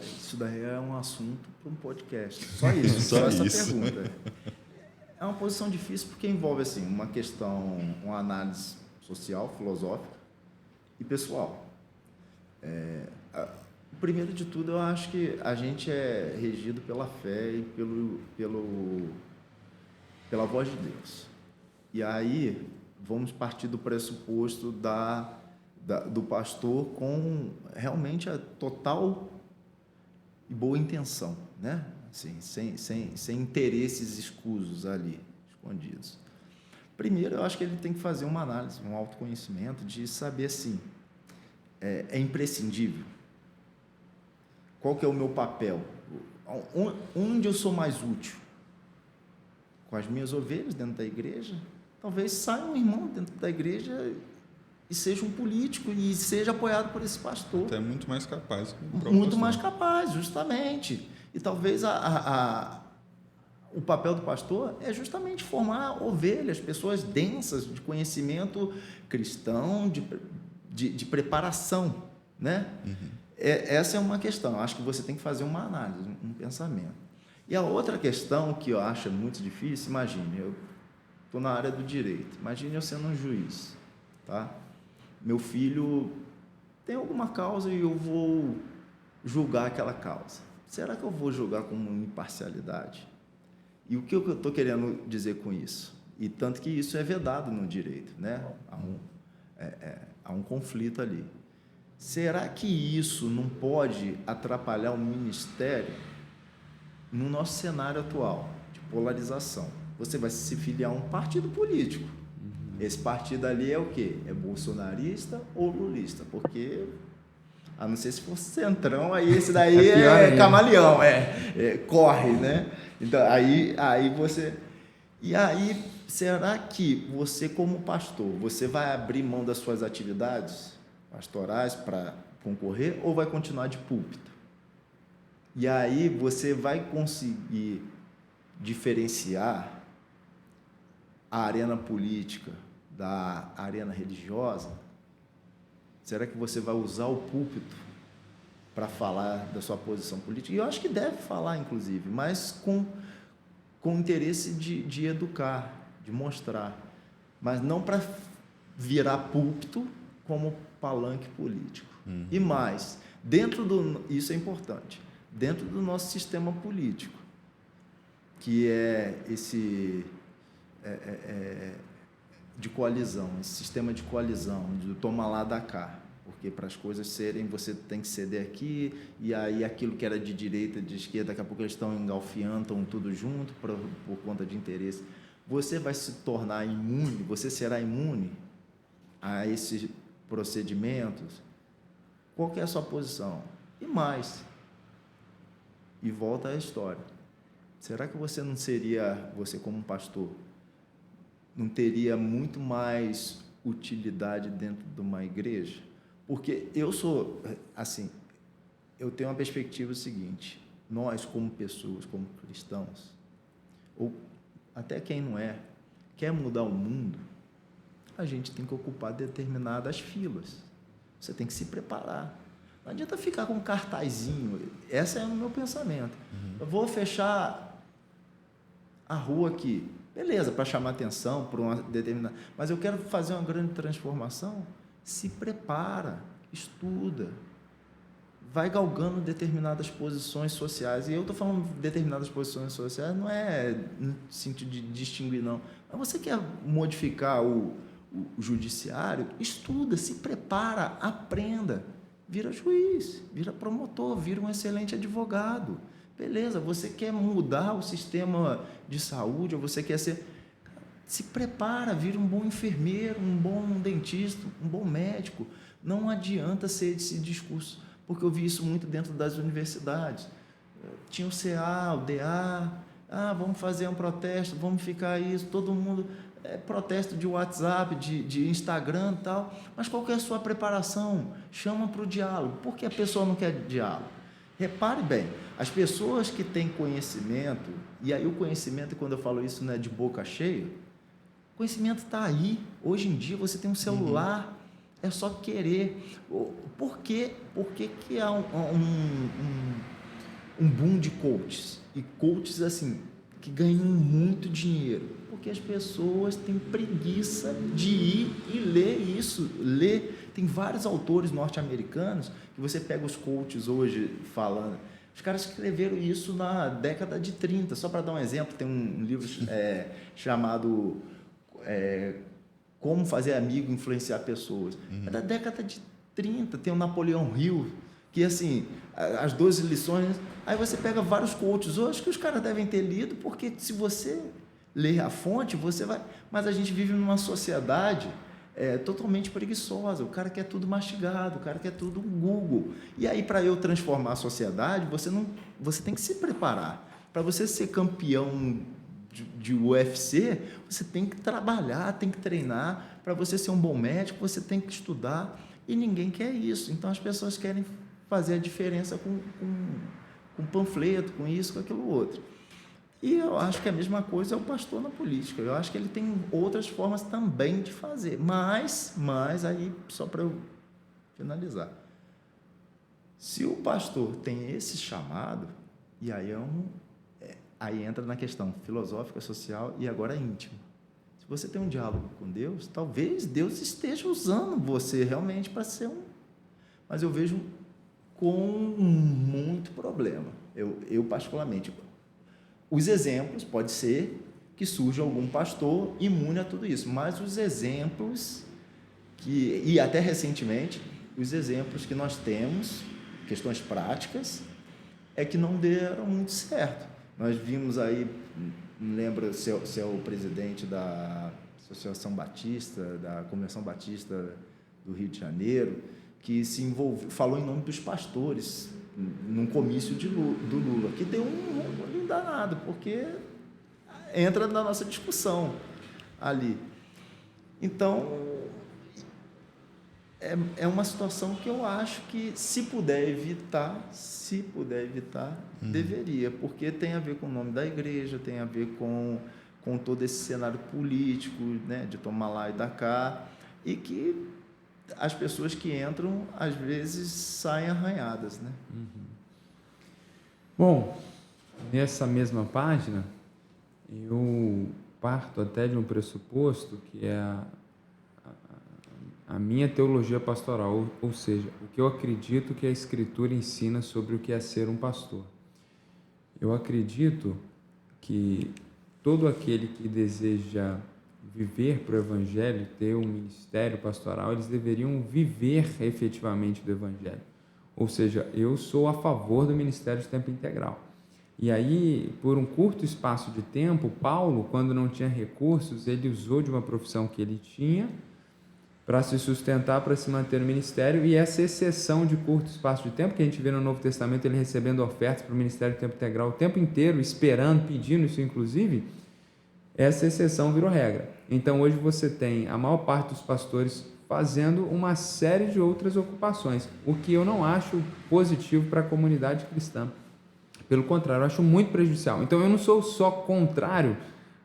C: Isso daí é um assunto para um podcast. Só isso, só essa pergunta. É uma posição difícil porque envolve assim, uma questão, uma análise social, filosófica, e pessoal. Primeiro de tudo, eu acho que a gente é regido pela fé e pela voz de Deus. E aí, vamos partir do pressuposto do pastor com realmente a total e boa intenção, né? Assim, sem interesses escusos ali, escondidos. Primeiro, eu acho que ele tem que fazer uma análise, um autoconhecimento de saber, assim, é imprescindível. Qual que é o meu papel? Onde eu sou mais útil? Com as minhas ovelhas dentro da igreja? Talvez saia um irmão dentro da igreja e seja um político e seja apoiado por esse pastor.
A: Até muito mais capaz.
C: Muito mais capaz, justamente. E talvez o papel do pastor é justamente formar ovelhas, pessoas densas de conhecimento cristão, de preparação, né?
A: Uhum.
C: Essa é uma questão. Eu acho que você tem que fazer uma análise, um pensamento. E a outra questão que eu acho muito difícil, imagine, eu estou na área do direito, imagine eu sendo um juiz, tá? Meu filho tem alguma causa e eu vou julgar aquela causa. Será que eu vou julgar com imparcialidade? E o que eu estou querendo dizer com isso? E tanto que isso é vedado no direito, né? Há um conflito ali. Será que isso não pode atrapalhar o ministério no nosso cenário atual de polarização? Você vai se filiar a um partido político. Esse partido ali é o quê? É bolsonarista ou lulista? Porque, a não ser se for centrão, aí esse daí é camaleão, corre, né? Então, aí você... E aí, será que você, como pastor, você vai abrir mão das suas atividades pastorais para concorrer ou vai continuar de púlpito? E aí você vai conseguir diferenciar a arena política da arena religiosa? Será que você vai usar o púlpito para falar da sua posição política? E eu acho que deve falar, inclusive, mas com interesse de educar, de mostrar, mas não para virar púlpito como palanque político.
A: Uhum.
C: E mais, isso é importante, dentro do nosso sistema político, que é esse de coalizão, esse sistema de coalizão, de toma lá da cá, porque para as coisas serem, você tem que ceder aqui, e aí aquilo que era de direita, de esquerda, daqui a pouco eles estão engalfiando, estão tudo junto por conta de interesse. Você vai se tornar imune, você será imune a esses procedimentos? Qual que é a sua posição? E mais, e volta à história, será que você não seria, você como pastor, não teria muito mais utilidade dentro de uma igreja? Porque eu sou, assim, eu tenho uma perspectiva seguinte: nós como pessoas, como cristãos, ou até quem não é, quer mudar o mundo, a gente tem que ocupar determinadas filas. Você tem que se preparar. Não adianta ficar com um cartazinho. Esse é o meu pensamento. Eu vou fechar a rua aqui. Beleza, para chamar atenção, para uma determinada... Mas eu quero fazer uma grande transformação. Se prepara, estuda. Vai galgando determinadas posições sociais. E eu estou falando de determinadas posições sociais, não é no sentido de distinguir, não. Mas você quer modificar o judiciário? Estuda, se prepara, aprenda. Vira juiz, vira promotor, vira um excelente advogado. Beleza, você quer mudar o sistema de saúde, ou você quer ser... Se prepara, vira um bom enfermeiro, um bom dentista, um bom médico. Não adianta ser esse discurso, porque eu vi isso muito dentro das universidades. Tinha o CA, o DA, vamos fazer um protesto, vamos ficar isso, todo mundo... protesto de WhatsApp, de Instagram e tal, mas qual que é a sua preparação? Chama para o diálogo. Por que a pessoa não quer diálogo? Repare bem, as pessoas que têm conhecimento, e aí o conhecimento, quando eu falo isso, não é de boca cheia, o conhecimento está aí. Hoje em dia você tem um celular, é só querer. Por que há um boom de coaches? E coaches assim, que ganham muito dinheiro. porque as pessoas têm preguiça de ir e ler isso. Tem vários autores norte-americanos que você pega os coaches hoje falando. Os caras escreveram isso na década de 30. Só para dar um exemplo, tem um livro chamado Como Fazer Amigo e Influenciar Pessoas. É da década de 30. Tem o Napoleão Hill, que assim, as 12 lições. Aí você pega vários coaches hoje que os caras devem ter lido, porque se você ler a fonte, você vai. Mas a gente vive numa sociedade totalmente preguiçosa. O cara quer tudo mastigado, o cara quer tudo Google. E aí, para eu transformar a sociedade, você tem que se preparar. Para você ser campeão de UFC, você tem que trabalhar, tem que treinar. Para você ser um bom médico, você tem que estudar. E ninguém quer isso. Então, as pessoas querem fazer a diferença com panfleto, com isso, com aquilo outro. E eu acho que a mesma coisa é o pastor na política. Eu acho que ele tem outras formas também de fazer. Mas aí, só para eu finalizar, se o pastor tem esse chamado, e aí aí entra na questão filosófica, social e agora íntimo. Se você tem um diálogo com Deus, talvez Deus esteja usando você realmente para ser Mas eu vejo com muito problema. Eu particularmente... Os exemplos, pode ser que surja algum pastor imune a tudo isso, mas os exemplos e até recentemente, os exemplos que nós temos, questões práticas, é que não deram muito certo. Nós vimos aí, não lembro se é o presidente da Associação Batista, da Convenção Batista do Rio de Janeiro, que se envolveu, falou em nome dos pastores, num comício do Lula, que deu um danado, porque entra na nossa discussão ali. Então, é uma situação que eu acho que, se puder evitar, deveria, porque tem a ver com o nome da igreja, tem a ver com todo esse cenário político, né, de tomar lá e dar cá, e que as pessoas que entram, às vezes, saem arranhadas, né?
B: Bom, nessa mesma página, eu parto até de um pressuposto que é a minha teologia pastoral, ou seja, o que eu acredito que a Escritura ensina sobre o que é ser um pastor. Eu acredito que todo aquele que deseja viver para o Evangelho, ter um ministério pastoral, eles deveriam viver efetivamente do Evangelho. Ou seja, eu sou a favor do ministério de tempo integral. E aí, por um curto espaço de tempo, Paulo, quando não tinha recursos, ele usou de uma profissão que ele tinha para se sustentar, para se manter no ministério, e essa exceção de curto espaço de tempo, que a gente vê no Novo Testamento, ele recebendo ofertas para o ministério de tempo integral o tempo inteiro, esperando, pedindo isso inclusive, essa exceção virou regra. Então, hoje você tem a maior parte dos pastores fazendo uma série de outras ocupações, o que eu não acho positivo para a comunidade cristã. Pelo contrário, eu acho muito prejudicial. Então, eu não sou só contrário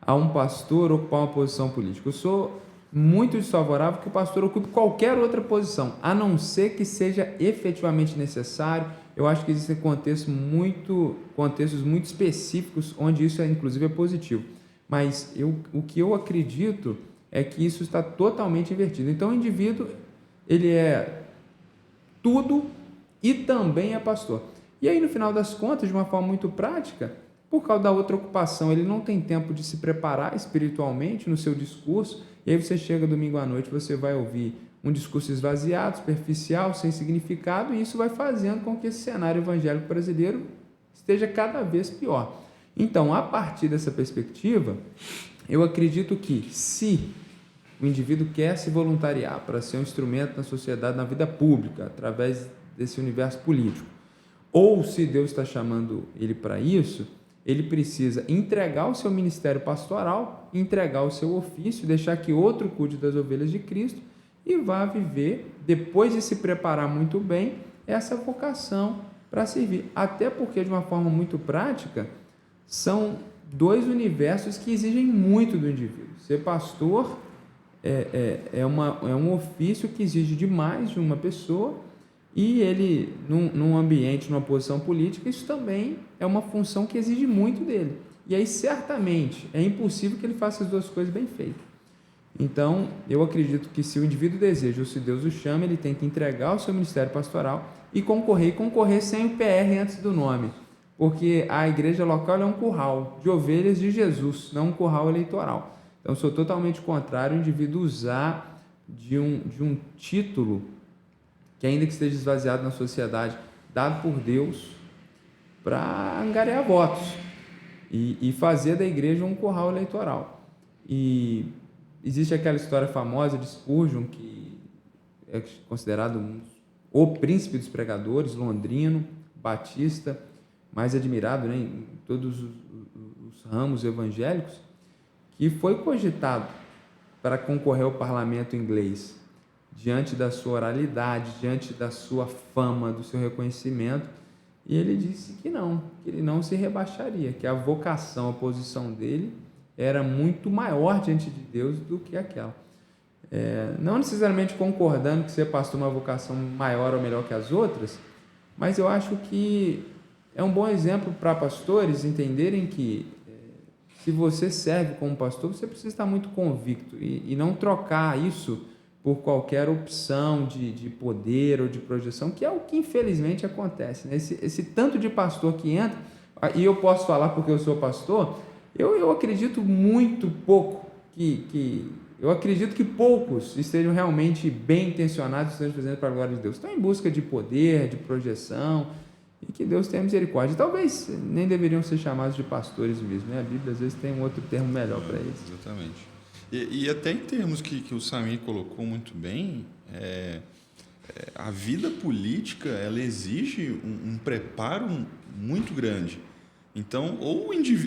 B: a um pastor ocupar uma posição política. Eu sou muito desfavorável que o pastor ocupe qualquer outra posição, a não ser que seja efetivamente necessário. Eu acho que existem contextos muito específicos onde isso, inclusive, é positivo. Mas o que eu acredito é que isso está totalmente invertido. Então, o indivíduo, ele é tudo e também é pastor. E aí, no final das contas, de uma forma muito prática, por causa da outra ocupação, ele não tem tempo de se preparar espiritualmente no seu discurso, e aí você chega domingo à noite, você vai ouvir um discurso esvaziado, superficial, sem significado, e isso vai fazendo com que esse cenário evangélico brasileiro esteja cada vez pior. Então, a partir dessa perspectiva, eu acredito que, se o indivíduo quer se voluntariar para ser um instrumento na sociedade, na vida pública, através desse universo político, ou se Deus está chamando ele para isso, ele precisa entregar o seu ministério pastoral, entregar o seu ofício, deixar que outro cuide das ovelhas de Cristo e vá viver, depois de se preparar muito bem, essa vocação para servir. Até porque, de uma forma muito prática, são dois universos que exigem muito do indivíduo. Ser pastor é um ofício que exige demais de uma pessoa, e ele, num ambiente, numa posição política, isso também é uma função que exige muito dele. E aí, certamente, é impossível que ele faça as duas coisas bem feitas. Então, eu acredito que se o indivíduo deseja ou se Deus o chama, ele tem que entregar o seu ministério pastoral e concorrer sem o PR antes do nome. Porque a igreja local é um curral de ovelhas de Jesus, não um curral eleitoral. Então, sou totalmente contrário ao indivíduo usar de um título que, ainda que esteja esvaziado na sociedade, dado por Deus, para angariar votos e fazer da igreja um curral eleitoral. E existe aquela história famosa de Spurgeon, que é considerado o príncipe dos pregadores, londrino, batista, mais admirado, né, em todos os ramos evangélicos, que foi cogitado para concorrer ao parlamento inglês, diante da sua oralidade, diante da sua fama, do seu reconhecimento, e ele disse que ele não se rebaixaria, que a vocação, a posição dele era muito maior diante de Deus do que aquela. Não necessariamente concordando que ser pastor é uma vocação maior ou melhor que as outras, mas eu acho que é um bom exemplo para pastores entenderem que se você serve como pastor, você precisa estar muito convicto e não trocar isso por qualquer opção de poder ou de projeção, que é o que infelizmente acontece, né? Esse tanto de pastor que entra, e eu posso falar porque eu sou pastor, eu acredito muito pouco eu acredito que poucos estejam realmente bem intencionados, estejam fazendo para a glória de Deus. Estão em busca de poder, de projeção, e que Deus tenha misericórdia. Talvez nem deveriam ser chamados de pastores mesmo, né? A Bíblia às vezes tem um outro termo melhor para eles.
A: Exatamente. E até em termos que o Samir colocou muito bem, a vida política ela exige um preparo muito grande. Então,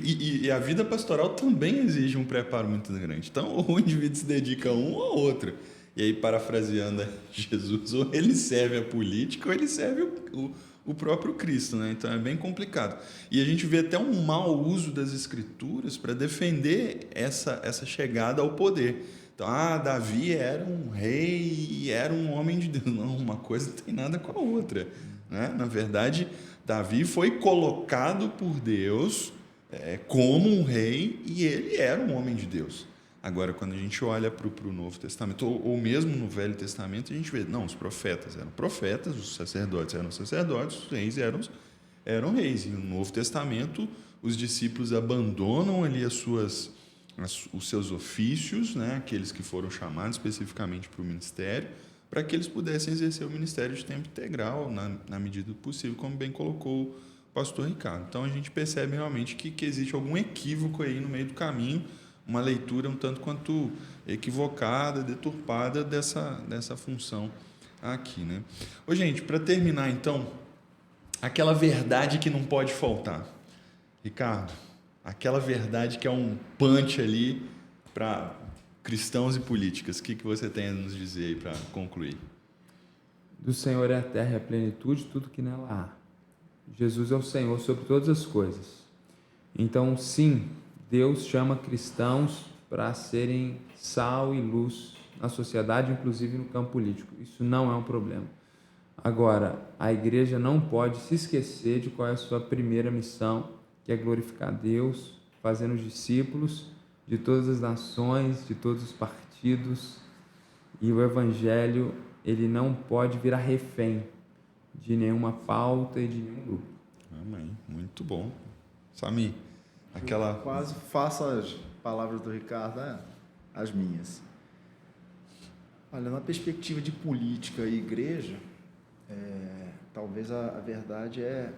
A: e a vida pastoral também exige um preparo muito grande. Então, ou o indivíduo se dedica a um ou a outra. E aí, parafraseando Jesus, ou ele serve a política ou ele serve o próprio Cristo, né? Então, é bem complicado. E a gente vê até um mau uso das Escrituras para defender essa chegada ao poder. Então, Davi era um rei e era um homem de Deus. Não, uma coisa não tem nada com a outra, né? Na verdade, Davi foi colocado por Deus como um rei e ele era um homem de Deus. Agora, quando a gente olha para o Novo Testamento, ou mesmo no Velho Testamento, a gente vê, não, os profetas eram profetas, os sacerdotes eram sacerdotes, os reis eram reis. E no Novo Testamento, os discípulos abandonam ali os seus ofícios, né, aqueles que foram chamados especificamente para o ministério, para que eles pudessem exercer o ministério de tempo integral, na medida do possível, como bem colocou o pastor Ricardo. Então, a gente percebe realmente que existe algum equívoco aí no meio do caminho, uma leitura um tanto quanto equivocada, deturpada dessa função aqui, né? Ô, gente, para terminar, então, aquela verdade que não pode faltar. Ricardo, aquela verdade que é um punch ali para cristãos e políticas. O que você tem a nos dizer aí para concluir?
B: Do Senhor é a terra e a plenitude, tudo que nela há. Jesus é o Senhor sobre todas as coisas. Então, sim, Deus chama cristãos para serem sal e luz na sociedade, inclusive no campo político. Isso não é um problema. Agora, a igreja não pode se esquecer de qual é a sua primeira missão, que é glorificar Deus, fazendo discípulos de todas as nações, de todos os partidos, e o evangelho ele não pode virar refém de nenhuma pauta e de nenhum grupo.
A: Amém. Muito bom. Samir,
C: Eu quase faço as palavras do Ricardo as minhas. Olha, na perspectiva de política e igreja, talvez a verdade a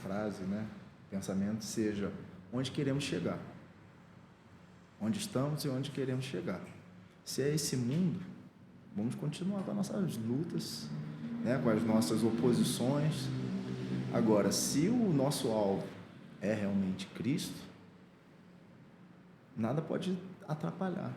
C: frase, né? O pensamento seja onde queremos chegar. Onde estamos e onde queremos chegar. Se é esse mundo, vamos continuar com as nossas lutas, né? Com as nossas oposições. Agora, se o nosso alvo é realmente Cristo, nada pode atrapalhar.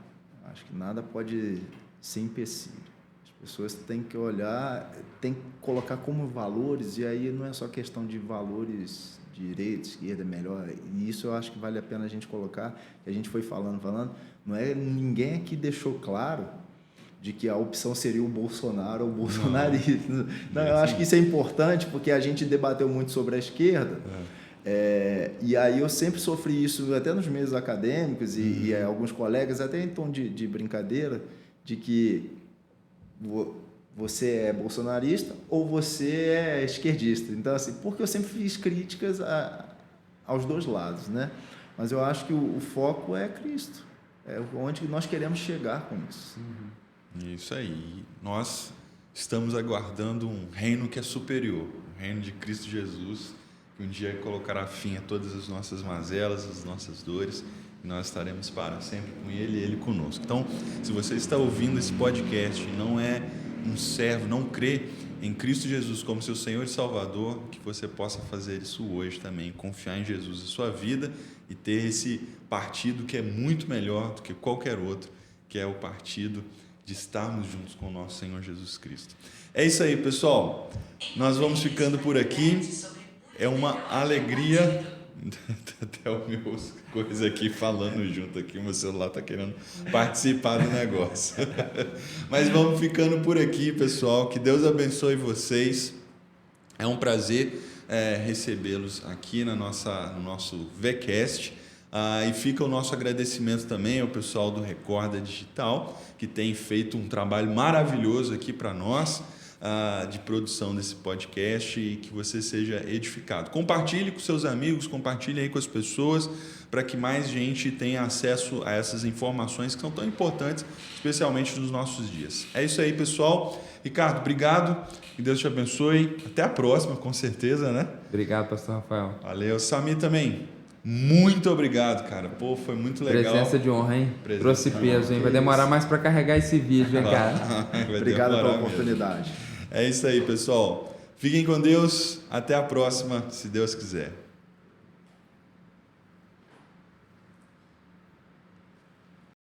C: Acho que nada pode ser empecilho. As pessoas têm que olhar, têm que colocar como valores, e aí não é só questão de valores de direita, esquerda, melhor, e isso eu acho que vale a pena a gente colocar, que a gente foi falando, não é ninguém aqui deixou claro de que a opção seria o Bolsonaro ou o bolsonarismo. Não, eu acho que isso é importante, porque a gente debateu muito sobre a esquerda, E aí eu sempre sofri isso, até nos meios acadêmicos e alguns colegas, até em tom de brincadeira, de que você é bolsonarista ou você é esquerdista. Então, assim, porque eu sempre fiz críticas aos dois lados, né? Mas eu acho que o foco é Cristo, é onde nós queremos chegar com isso.
A: Isso aí. Nós estamos aguardando um reino que é superior, o reino de Cristo Jesus, que um dia colocará fim a todas as nossas mazelas, as nossas dores, e nós estaremos para sempre com Ele e Ele conosco. Então, se você está ouvindo esse podcast e não é um servo, não crê em Cristo Jesus como seu Senhor e Salvador, que você possa fazer isso hoje também, confiar em Jesus em sua vida e ter esse partido que é muito melhor do que qualquer outro, que é o partido de estarmos juntos com o nosso Senhor Jesus Cristo. É isso aí, pessoal. Nós vamos ficando por aqui. É uma alegria. Até o meu coisa aqui falando junto aqui, meu celular está querendo participar do negócio. Mas vamos ficando por aqui, pessoal. Que Deus abençoe vocês. É um prazer recebê-los aqui no nosso VCast. E fica o nosso agradecimento também ao pessoal do Recorda Digital, que tem feito um trabalho maravilhoso aqui para nós, de produção desse podcast, e que você seja edificado. Compartilhe com seus amigos, compartilhe aí com as pessoas, para que mais gente tenha acesso a essas informações que são tão importantes, especialmente nos nossos dias. É isso aí, pessoal. Ricardo, obrigado. Que Deus te abençoe. Até a próxima, com certeza, né?
B: Obrigado, pastor Rafael.
A: Valeu. Samir também. Muito obrigado, cara. Pô, foi muito legal.
B: Presença de honra, hein? Trouxe peso, hein? Vai demorar mais para carregar esse vídeo, hein, cara?
C: Obrigado pela oportunidade.
A: É isso aí, pessoal. Fiquem com Deus. Até a próxima, se Deus quiser.